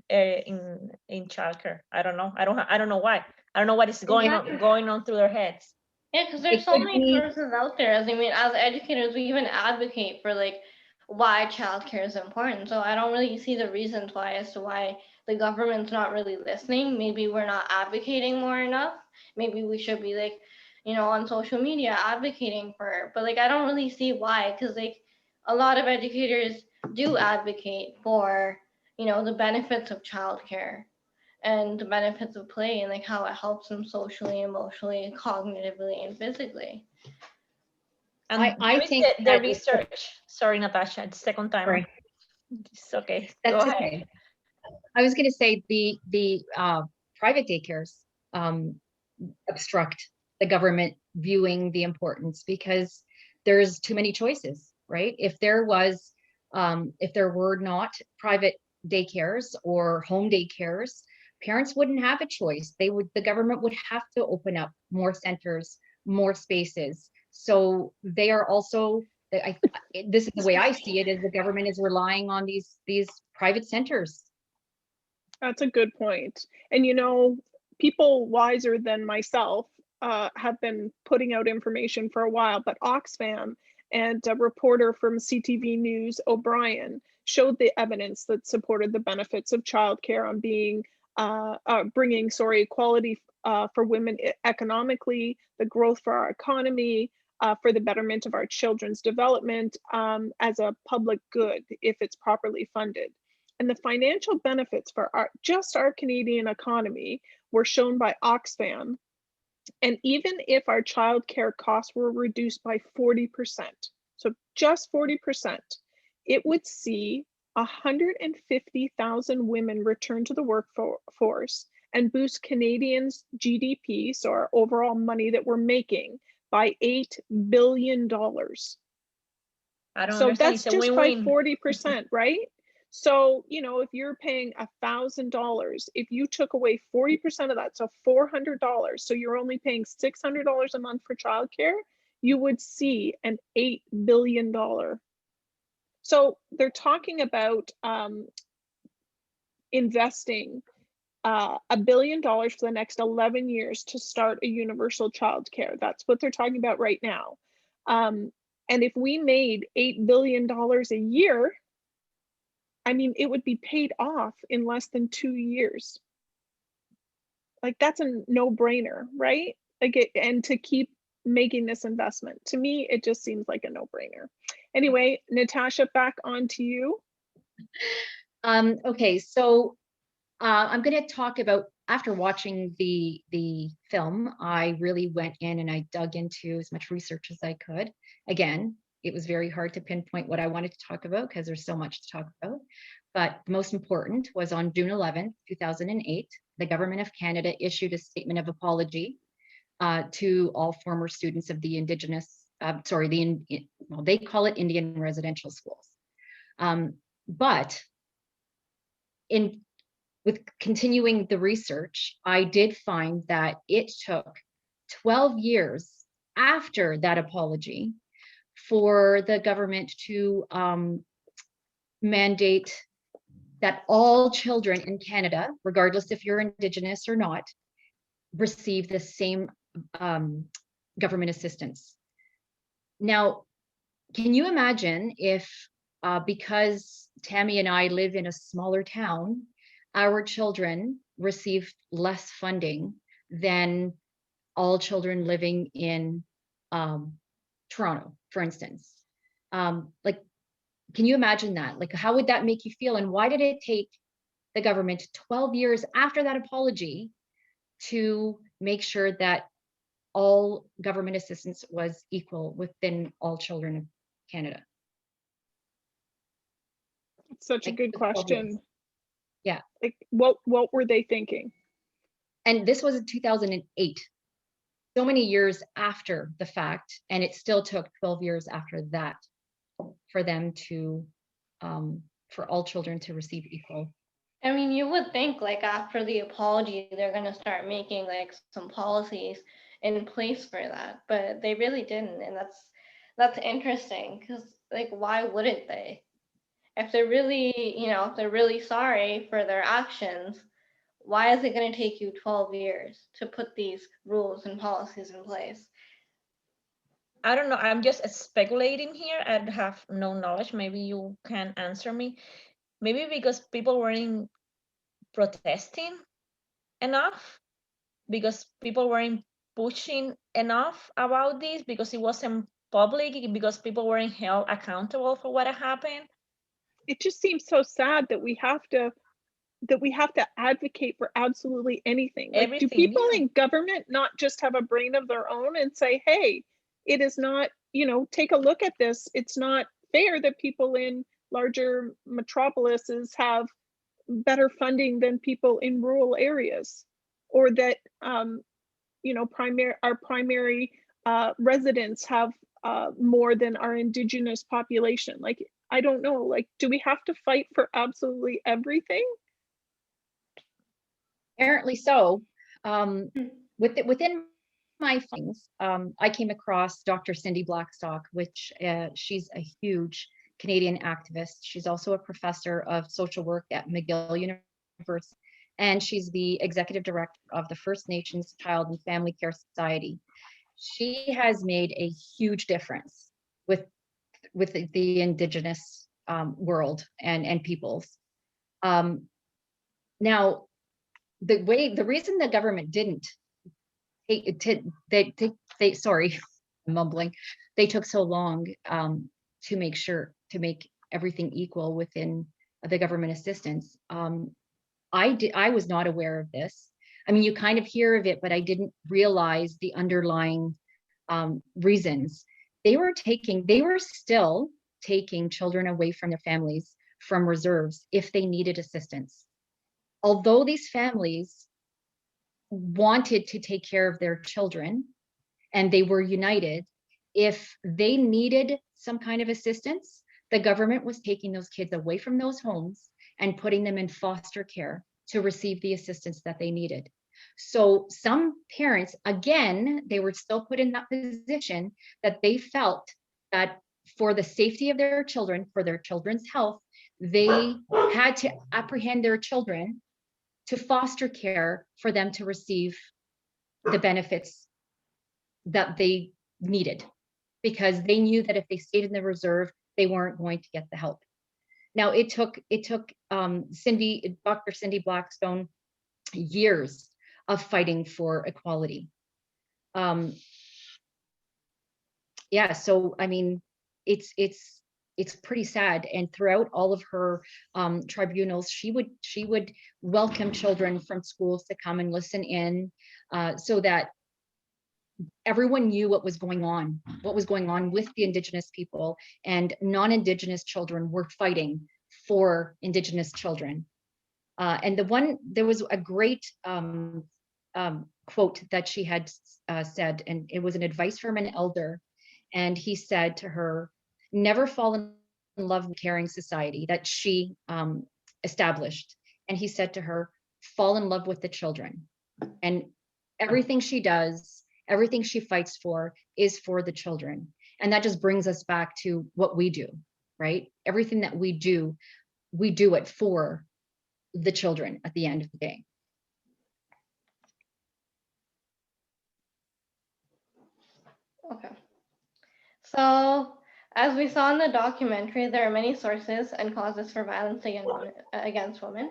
in childcare. I don't know. I don't know why. I don't know what is going on through their heads. Yeah, because there's so many sources out there. As I mean, as educators, we even advocate for like why childcare is important. So I don't really see the reasons why, as to why the government's not really listening. Maybe we're not advocating more enough. Maybe we should be like, on social media advocating for it. But like I don't really see why, because like a lot of educators do advocate for, the benefits of childcare and the benefits of play, and like how it helps them socially, emotionally, cognitively, and physically. And I think the research. Sorry, Natasha, it's the second time. Sorry. It's okay. That's okay. I was going to say the private daycares obstruct the government viewing the importance, because there's too many choices, right? If there were not private daycares or home daycares, parents wouldn't have a choice. The government would have to open up more centers, more spaces. So they are also, this is the way I see it, is the government is relying on these private centers. That's a good point. And people wiser than myself have been putting out information for a while, but Oxfam and a reporter from CTV News, O'Brien, showed the evidence that supported the benefits of childcare on bringing equality for women economically, the growth for our economy, for the betterment of our children's development as a public good if it's properly funded. And the financial benefits for our Canadian economy were shown by Oxfam. And even if our childcare costs were reduced by 40%, so just 40%, it would see 150,000 women return to the workforce and boost Canadians' GDP, so our overall money that we're making, by $8 billion. So that's just by 40%, right? So, if you're paying $1,000, if you took away 40% of that, so $400, so you're only paying $600 a month for childcare, you would see an $8 billion. So they're talking about investing $1 billion for the next 11 years to start a universal child care. That's what they're talking about right now. And if we made $8 billion a year, I mean, it would be paid off in less than 2 years. Like, that's a no-brainer, right? Like, and to keep making this investment, to me, it just seems like a no-brainer. Anyway, Natasha, back on to you. Okay, so I'm going to talk about, after watching the film, I really went in and I dug into as much research as I could. Again, it was very hard to pinpoint what I wanted to talk about because there's so much to talk about. But the most important was on June 11th, 2008, the Government of Canada issued a statement of apology to all former students of the Indigenous, well, they call it Indian residential schools. But with continuing the research, I did find that it took 12 years after that apology for the government to mandate that all children in Canada, regardless if you're Indigenous or not, receive the same government assistance. Now, can you imagine if, because Tammy and I live in a smaller town, our children receive less funding than all children living in Toronto, for instance? Like, can you imagine that? Like, how would that make you feel? And why did it take the government 12 years after that apology to make sure that all government assistance was equal within all children of Canada? Such a good question. Yeah. Like, what were they thinking? And this was in 2008, so many years after the fact, and it still took 12 years after that for them to, for all children to receive equal. I mean, you would think like after the apology, they're gonna start making like some policies in place for that, but they really didn't, and that's interesting because like why wouldn't they? If they're really, if they're really sorry for their actions, why is it going to take you 12 years to put these rules and policies in place? I don't know. I'm just speculating here. I have no knowledge. Maybe you can answer me. Maybe because people weren't protesting enough, because people weren't pushing enough about this, because it wasn't public, because people weren't held accountable for what happened. It just seems so sad that we have to advocate for absolutely anything. Like, Everything, do people yeah. in government not just have a brain of their own and say, hey, it is not, take a look at this. It's not fair that people in larger metropolises have better funding than people in rural areas, or that our primary residents have more than our Indigenous population. Like, I don't know, like, do we have to fight for absolutely everything? Apparently so. Within my findings, I came across Dr. Cindy Blackstock, which she's a huge Canadian activist. She's also a professor of social work at McGill University, and she's the executive director of the First Nations Child and Family Care Society. She has made a huge difference with the Indigenous world and peoples. Now, the reason the government didn't sorry, I'm mumbling, they took so long to make everything equal within the government assistance. I was not aware of this. I mean, you kind of hear of it, but I didn't realize the underlying reasons. They were still taking children away from their families from reserves if they needed assistance. Although these families wanted to take care of their children and they were united, if they needed some kind of assistance, the government was taking those kids away from those homes and putting them in foster care to receive the assistance that they needed. So some parents, again, they were still put in that position that they felt that for the safety of their children, for their children's health, they had to apprehend their children to foster care for them to receive the benefits that they needed, because they knew that if they stayed in the reserve, they weren't going to get the help. Now, it took Dr. Cindy Blackstone years of fighting for equality. Yeah, so I mean, it's pretty sad. And throughout all of her tribunals, she would welcome children from schools to come and listen in, so that everyone knew what was going on with the Indigenous people, and non-Indigenous children were fighting for Indigenous children. And there was a great quote that she had said, and it was an advice from an elder. And he said to her, never fall in love with caring society that she established. And he said to her, fall in love with the children. And everything she does, everything she fights for is for the children. And that just brings us back to what we do, right? Everything that we do it for the children at the end of the day. Okay. So, as we saw in the documentary, there are many sources and causes for violence against women.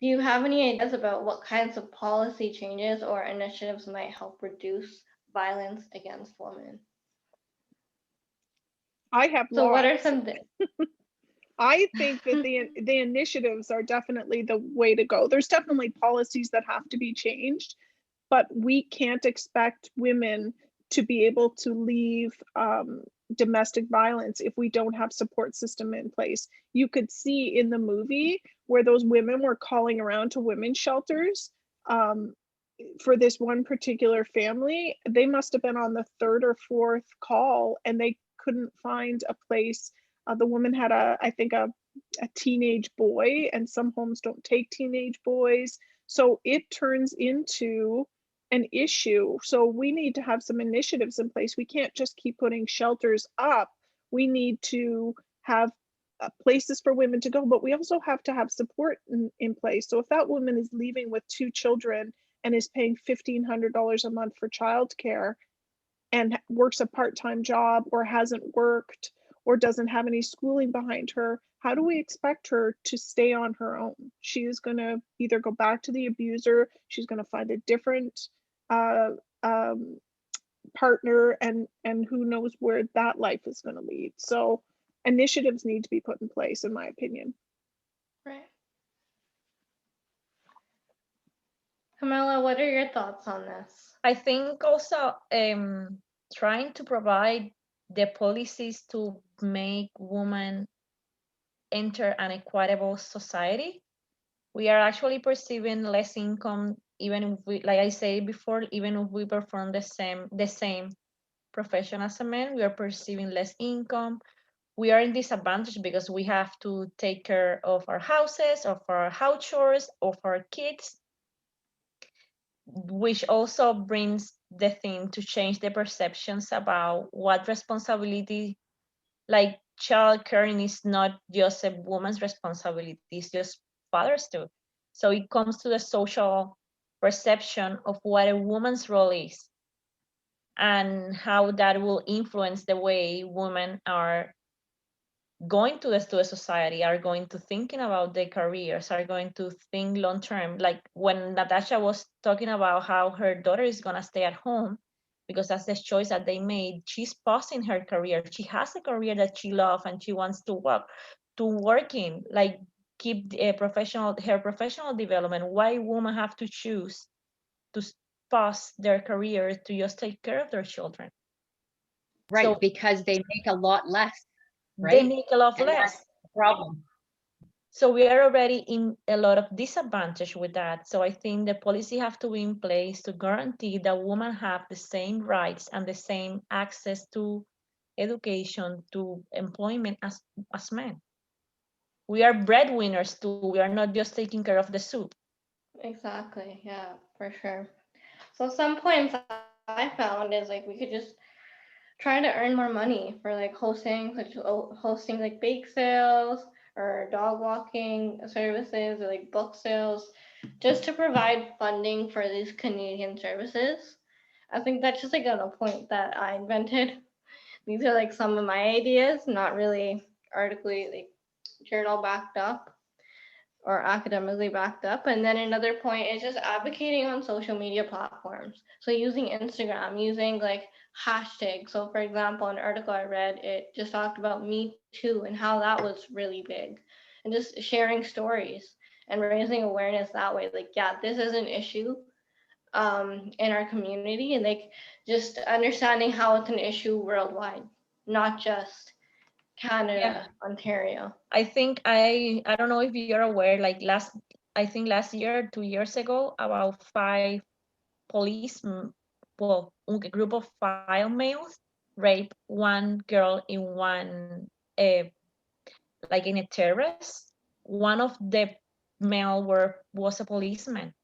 Do you have any ideas about what kinds of policy changes or initiatives might help reduce violence against women? I have So what are lots. some things? I think that the initiatives are definitely the way to go. There's definitely policies that have to be changed, but we can't expect women to be able to leave domestic violence if we don't have support system in place. You could see in the movie where those women were calling around to women's shelters for this one particular family. They must have been on the third or fourth call, and they couldn't find a place. The woman had I think a teenage boy, and some homes don't take teenage boys. So it turns into an issue. So we need to have some initiatives in place. We can't just keep putting shelters up. We need to have places for women to go, but we also have to have support in place. So if that woman is leaving with 2 children and is paying $1,500 a month for childcare and works a part-time job or hasn't worked or doesn't have any schooling behind her, how do we expect her to stay on her own? She is going to either go back to the abuser, she's going to find a different partner, and who knows where that life is going to lead. So initiatives need to be put in place, in my opinion. Right. Camilla, what are your thoughts on this? I think also trying to provide the policies to make women enter an equitable society. We are actually perceiving less income, even if we, like I said before, even if we perform the same profession as a man, we are perceiving less income. We are in disadvantage because we have to take care of our houses, of our house chores, of our kids, which also brings the thing to change the perceptions about what responsibility, like child caring is not just a woman's responsibility, it's just fathers too. So it comes to the social perception of what a woman's role is and how that will influence the way women are going to the society, are going to thinking about their careers, are going to think long term. Like when Natasha was talking about how her daughter is going to stay at home because that's the choice that they made, she's pausing her career. She has a career that she loves and she wants to work in, like keep her professional development. Why women have to choose to pause their career to just take care of their children? Right, So because they make a lot less, right? they make a lot And less. that's the problem. So we are already in a lot of disadvantage with that. So I think the policy have to be in place to guarantee that women have the same rights and the same access to education, to employment as men. We are breadwinners too. We are not just taking care of the soup. Exactly. Yeah, for sure. So some points I found is like we could just try to earn more money for like hosting like bake sales or dog walking services or like book sales, just to provide funding for these Canadian services. I think that's just like a point that I invented. These are like some of my ideas, not really articly like journal backed up or academically backed up. And then another point is just advocating on social media platforms. So using Instagram, using like hashtags. So for example, an article I read, it just talked about Me Too and how that was really big. And just sharing stories and raising awareness that way. Like, yeah, this is an issue in our community, and like just understanding how it's an issue worldwide, not just Yeah, Canada, Ontario. I think I don't know if you're aware, like I think last year, 2 years ago, about five police, well, a group of five males raped one girl in one, like in a terrace. One of the male was a policeman,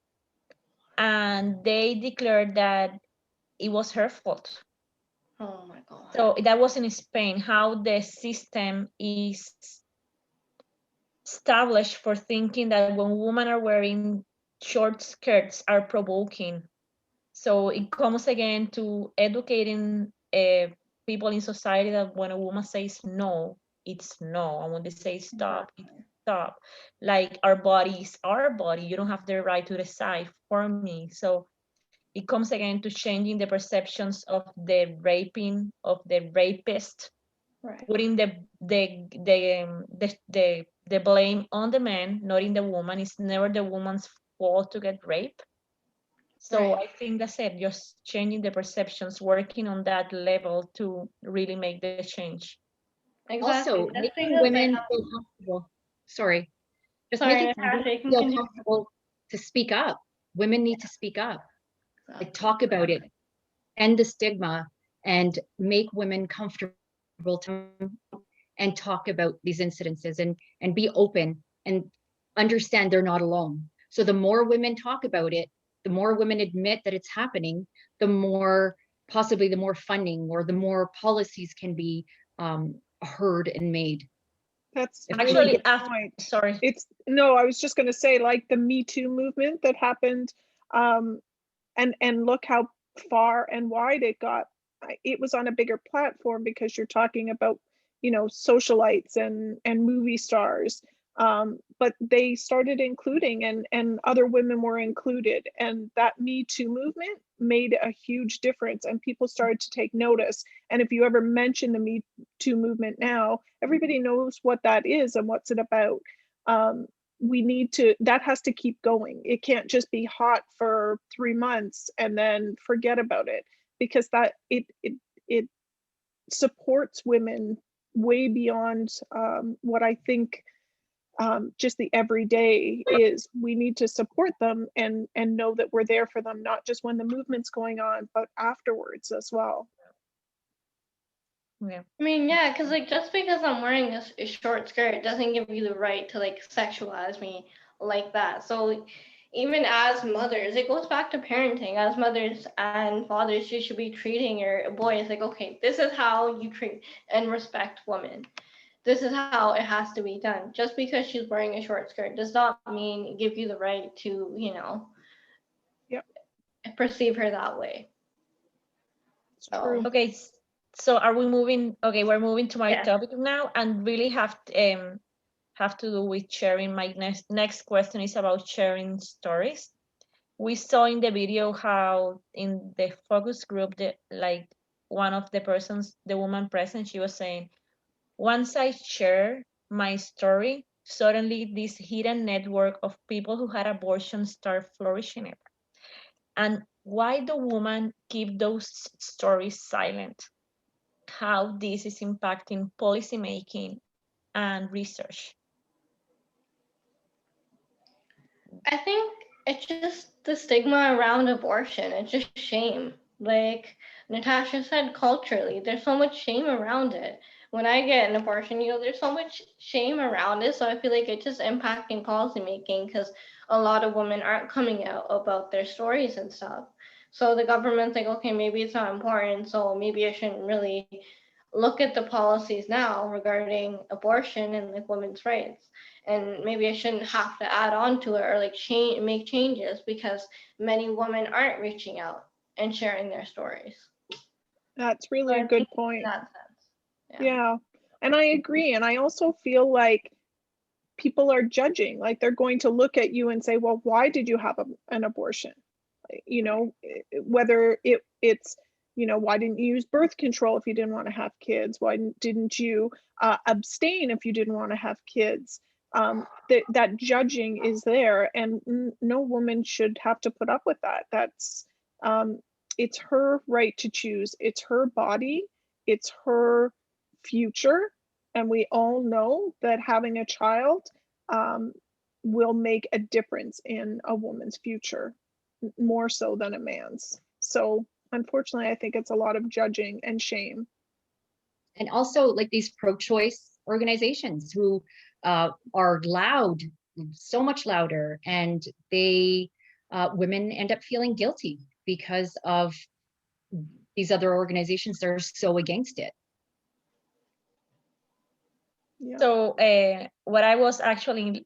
and they declared that it was her fault. Oh my god. So that was in Spain, how the system is established for thinking that when women are wearing short skirts are provoking. So it comes again to educating people in society that when a woman says no, it's no. And when they say stop, it's stop. Like our body is our body. You don't have the right to decide for me. So it comes again to changing the perceptions of the raping, of the rapist, Right. putting the blame on the man, not in the woman. It's never the woman's fault to get raped. So Right. I think that's it, just changing the perceptions, working on that level to really make the change. Exactly. Also, Just making because women feel comfortable. Sorry, just sorry, making women Natasha, you can feel continue. comfortable to speak up. Women need to speak up, like Exactly. talk about it, end the stigma, and make women comfortable to and talk about these incidences and be open and understand they're not alone. So the more women talk about it, the more women admit that it's happening, the more possibly the more funding or the more policies can be heard and made. That's If a we really Actually, good can point. sorry. It's no, I was just going to say, like the Me Too movement that happened, um, and look how far and wide it got. It was on a bigger platform because you're talking about, socialites and movie stars. But they started including, and other women were included, and that Me Too movement made a huge difference, and people started to take notice. And if you ever mention the Me Too movement now, everybody knows what that is and what's it about. We need to, that has to keep going. It can't just be hot for 3 months and then forget about it, because that it supports women way beyond what I think just the everyday is. We need to support them and know that we're there for them, not just when the movement's going on, but afterwards as well. Yeah. I mean, yeah, because like just because I'm wearing a short skirt doesn't give you the right to like sexualize me like that. So even as mothers, it goes back to parenting. As mothers and fathers, you should be treating your boys like, okay, this is how you treat and respect women. This is how it has to be done. Just because she's wearing a short skirt does not mean give you the right to, Yep, perceive her that way. it's So true. Okay, so are we moving? Okay, we're moving to my yeah. topic now, and really have to do with sharing. My next question is about sharing stories. We saw in the video how in the focus group, like one of the persons, the woman present, she was saying, once I share my story, suddenly this hidden network of people who had abortion start flourishing it. And why do women keep those stories silent? How this is impacting policymaking and research. I think it's just the stigma around abortion. It's just shame. Like Natasha said, culturally, there's so much shame around it. When I get an abortion, there's so much shame around it. So I feel like it's just impacting policymaking because a lot of women aren't coming out about their stories and stuff. So the government's like, okay, maybe it's not important, so maybe I shouldn't really look at the policies now regarding abortion and like women's rights. And maybe I shouldn't have to add on to it or like make changes because many women aren't reaching out and sharing their stories. That's So really a I'm good thinking in point. that sense. Yeah. And I agree. And I also feel like people are judging, like they're going to look at you and say, well, why did you have an abortion? You know, whether it's, you know, why didn't you use birth control if you didn't want to have kids? Why didn't you abstain if you didn't want to have kids? That judging is there, and no woman should have to put up with that. That's it's her right to choose. It's her body. It's her future. And we all know that having a child will make a difference in a woman's future, more so than a man's. So unfortunately, I think it's a lot of judging and shame. And also like these pro-choice organizations who are loud, so much louder, and they women end up feeling guilty because of these other organizations that are so against it. Yeah. So what I was actually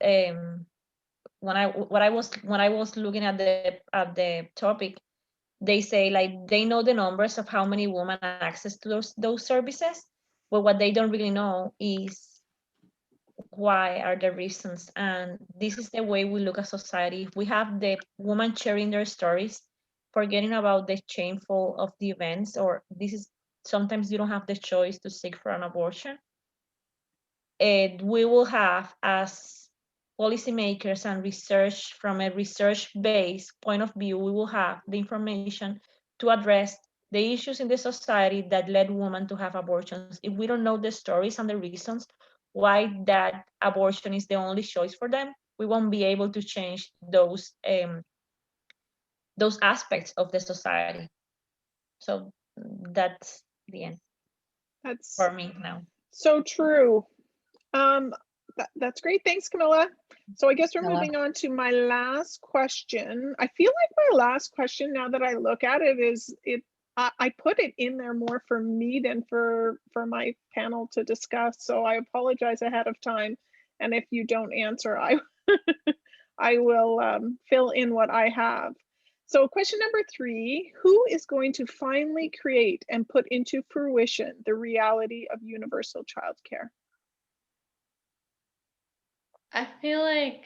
when I was looking at the topic, they say like they know the numbers of how many women have access to those services, but what they don't really know is why are the reasons. And this is the way we look at society. If we have the woman sharing their stories, forgetting about the shameful of the events, or this is sometimes you don't have the choice to seek for an abortion. And we will have, as policymakers and research, from a research-based point of view, we will have the information to address the issues in the society that led women to have abortions. If we don't know the stories and the reasons why that abortion is the only choice for them, we won't be able to change those aspects of the society. So that's the end That's for me now. so true. That's great. Thanks, Camilla. So I guess we're Camilla. moving on to my last question. I feel like my last question, now that I look at it, is I put it in there more for me than for my panel to discuss. So I apologize ahead of time. And if you don't answer, I will fill in what I have. So question number 3, who is going to finally create and put into fruition the reality of universal childcare? I feel like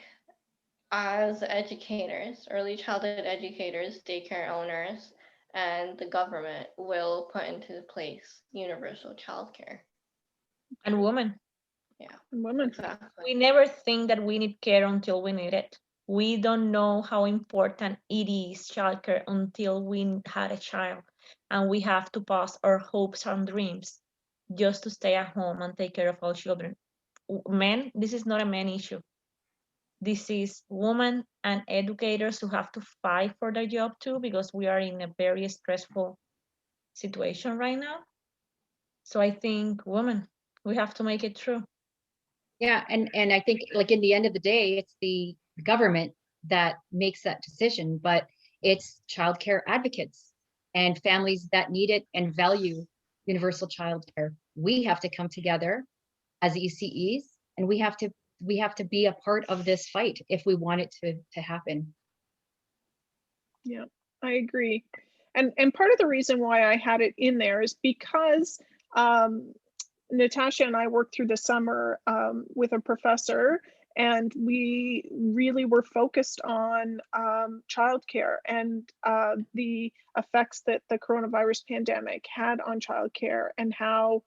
as educators, early childhood educators, daycare owners, and the government will put into place universal childcare. And women. Yeah, Women. exactly. We never think that we need care until we need it. We don't know how important it is, childcare, until we had a child. And we have to pause our hopes and dreams just to stay at home and take care of our children. Men, this is not a man issue. This is women and educators who have to fight for their job too, because we are in a very stressful situation right now. So I think women, we have to make it true. Yeah, and I think like in the end of the day, it's the government that makes that decision, but it's childcare advocates and families that need it and value universal childcare. We have to come together as ECEs, and we have to be a part of this fight if we want it to happen. Yeah, I agree. And part of the reason why I had it in there is because Natasha and I worked through the summer with a professor, and we really were focused on childcare and the effects that the coronavirus pandemic had on childcare, and how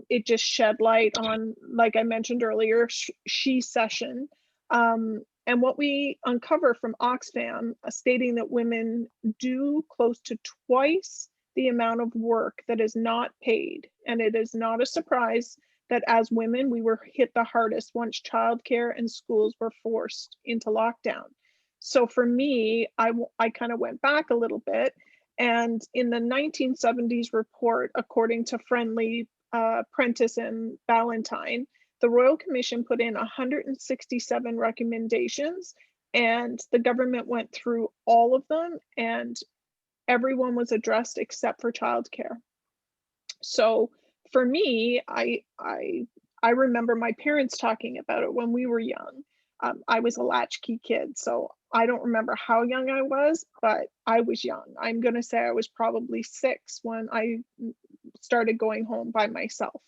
it just shed light on, like I mentioned earlier, She Session. And what we uncover from Oxfam, stating that women do close to twice the amount of work that is not paid. And it is not a surprise that as women, we were hit the hardest once childcare and schools were forced into lockdown. So for me, I kind of went back a little bit. And in the 1970s report, according to Friendly, Prentice, and Ballantyne, the Royal Commission put in 167 recommendations, And the government went through all of them, and everyone was addressed except for childcare. So for me, I remember my parents talking about it when we were young. I was a latchkey kid, so I don't remember how young I was, but I was young. I'm going to say I was probably 6 when I started going home by myself,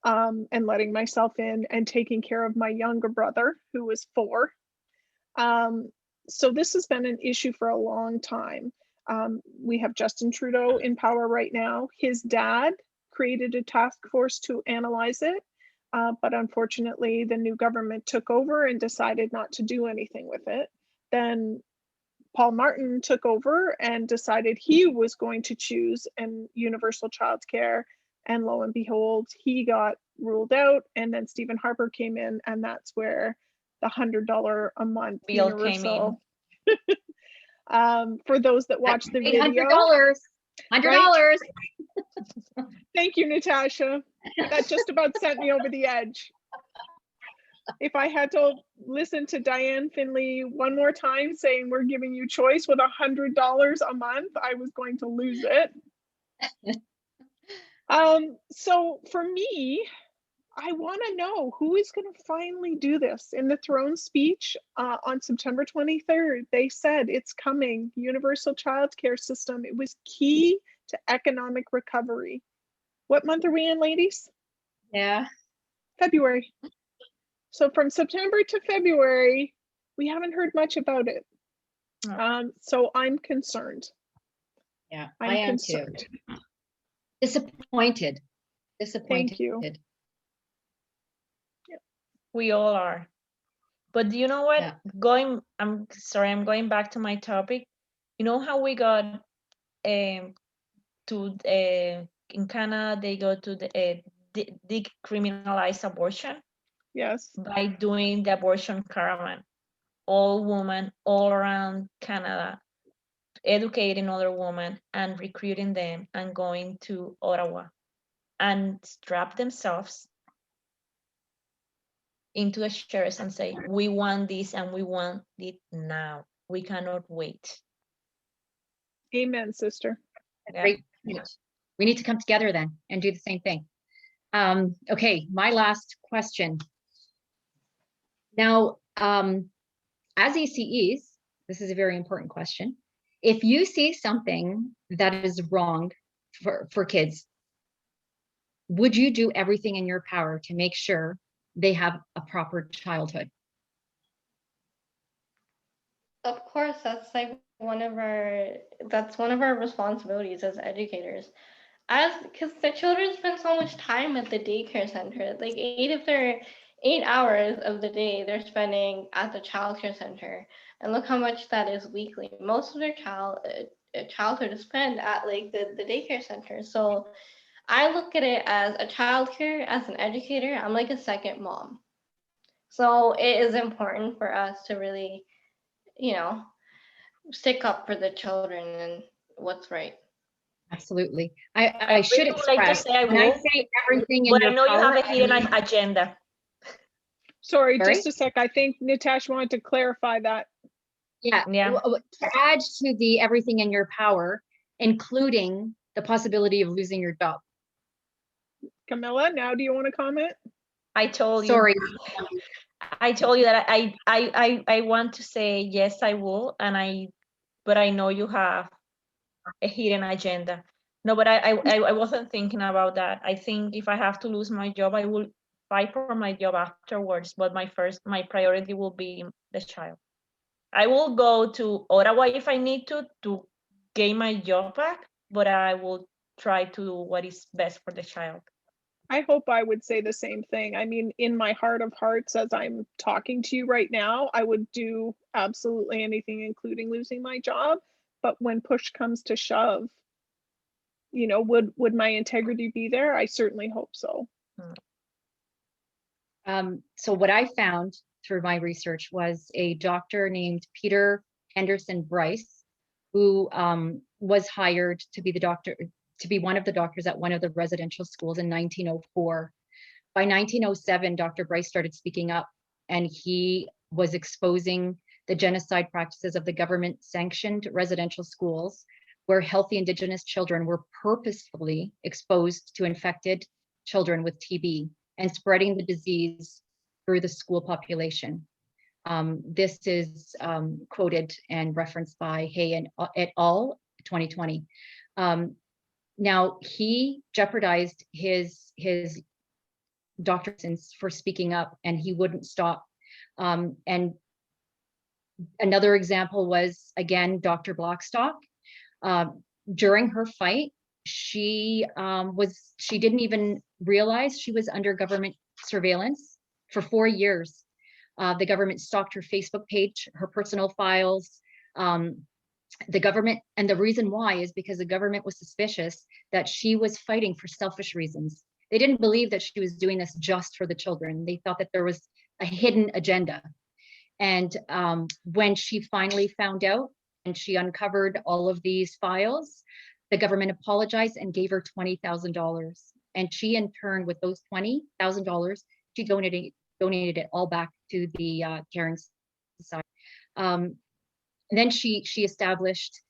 and letting myself in and taking care of my younger brother, who was 4. So this has been an issue for a long time. We have Justin Trudeau in power right now. His dad created a task force to analyze it, but unfortunately the new government took over and decided not to do anything with it. Then Paul Martin took over and decided he was going to choose an universal childcare, and lo and behold, he got ruled out. And then Stephen Harper came in, and that's where the $100 a month Bill came in. universal. For those that watch the video, $100. thank you, Natasha. That just about sent me over the edge. If I had to listen to Diane Finley one more time saying we're giving you choice with $100 a month, I was going to lose it. So for me, I want to know who is going to finally do this. In the throne speech on September 23rd, they said it's coming, universal childcare system. It was key to economic recovery. What month are we in, ladies? Yeah. February. So from September to February, we haven't heard much about it. So I'm concerned. Yeah, I'm I am concerned. too. Disappointed. Thank you. We all are. But do you know what? Yeah. I'm sorry, I'm going back to my topic. You know how we got in Canada, they go to the decriminalize abortion? Yes. By doing the abortion caravan. All women all around Canada, educating other women and recruiting them and going to Ottawa and strap themselves into the chairs and say, we want this and we want it now. We cannot wait. Amen, sister. Yeah. Great. We need to come together then and do the same thing. Okay, my last question. Now, as ECEs, this is a very important question. If you see something that is wrong for kids, would you do everything in your power to make sure they have a proper childhood? Of course, that's like one of our responsibilities as educators. Because the children spend so much time at the daycare center. Like 8 hours of the day they're spending at the childcare center, and look how much that is weekly. Most of their childhood is spent at like the daycare center. So I look at it as a childcare, as an educator, I'm like a second mom. So it is important for us to really, stick up for the children and what's right. I Absolutely. I should really would like to express, say I when I will, say everything in but I your know you power, have a I hidden mean- agenda. Sorry, Sorry? just a sec. I think Natasha wanted to clarify that. Yeah, Yeah. to add to the everything in your power, including the possibility of losing your job. Camilla, now do you want to comment? I told you. Sorry. I told you that I want to say yes, I will, but I know you have a hidden agenda. No, but I wasn't thinking about that. I think if I have to lose my job, I will fight for my job afterwards. But my priority will be the child. I will go to Ottawa if I need to gain my job back, but I will try to do what is best for the child. I hope I would say the same thing. I mean, in my heart of hearts, as I'm talking to you right now, I would do absolutely anything, including losing my job. But when push comes to shove, would my integrity be there? I certainly hope so. So what I found through my research was a doctor named Peter Henderson Bryce, who was hired to be one of the doctors at one of the residential schools in 1904. By 1907, Dr. Bryce started speaking up, and he was exposing the genocide practices of the government-sanctioned residential schools, where healthy Indigenous children were purposefully exposed to infected children with TB and spreading the disease through the school population. This is quoted and referenced by Hay and et al. 2020. Now, he jeopardized his doctorate for speaking up, and he wouldn't stop. And another example was, again, Dr. Blackstock. During her fight, she didn't even realize she was under government surveillance for 4 years. The government stalked her Facebook page, her personal files. The government, and the reason why is because the government was suspicious that she was fighting for selfish reasons. They didn't believe that she was doing this just for the children. They thought that there was a hidden agenda. And when she finally found out and she uncovered all of these files, the government apologized and gave her $20,000. And she, in turn, with those $20,000, she donated it all back to the Caring Society. And then she established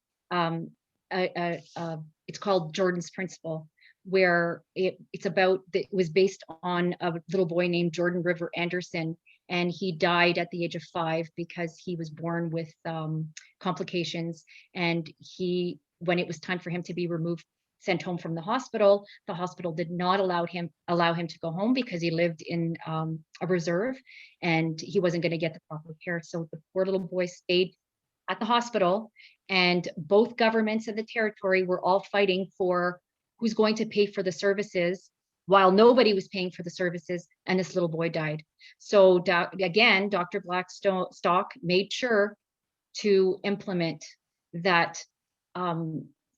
it's called Jordan's Principle, where it was based on a little boy named Jordan River Anderson, and he died at the age of 5 because he was born with complications. And when it was time for him to be sent home from the hospital did not allow him to go home because he lived in a reserve and he wasn't going to get the proper care. So the poor little boy stayed at the hospital, and both governments in the territory were all fighting for who's going to pay for the services, while nobody was paying for the services, and this little boy died. So again, Dr. Blackstock made sure to implement that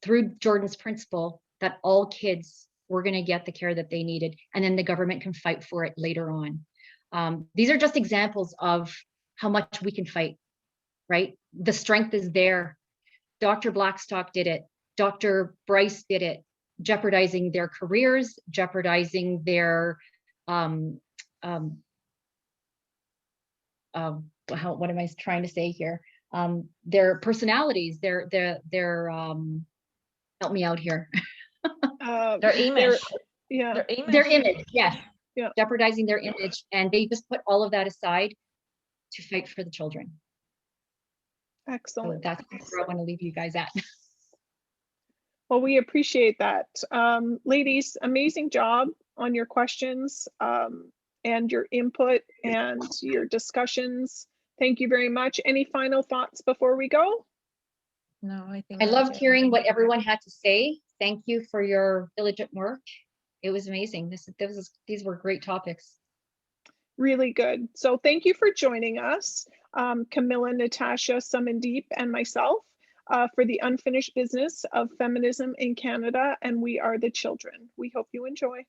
through Jordan's Principle, that all kids were going to get the care that they needed, and then the government can fight for it later on. These are just examples of how much we can fight, right? The strength is there. Dr. Blackstock did it. Dr. Bryce did it, jeopardizing their careers, jeopardizing their what am I trying to say here? Their personalities, their help me out here. Their image. Their image, yes. Yeah. Jeopardizing their image, and they just put all of that aside to fight for the children. Excellent. So that's where I want to leave you guys at. Well, we appreciate that. Ladies, amazing job on your questions and your input and your discussions. Thank you very much. Any final thoughts before we go? No, I think I loved hearing what everyone had to say. Thank you for your diligent work. It was amazing. These were great topics. Really good. So thank you for joining us, Camilla, Natasha, Sumandeep, and myself for the unfinished business of feminism in Canada, and We Are the Children. We hope you enjoy.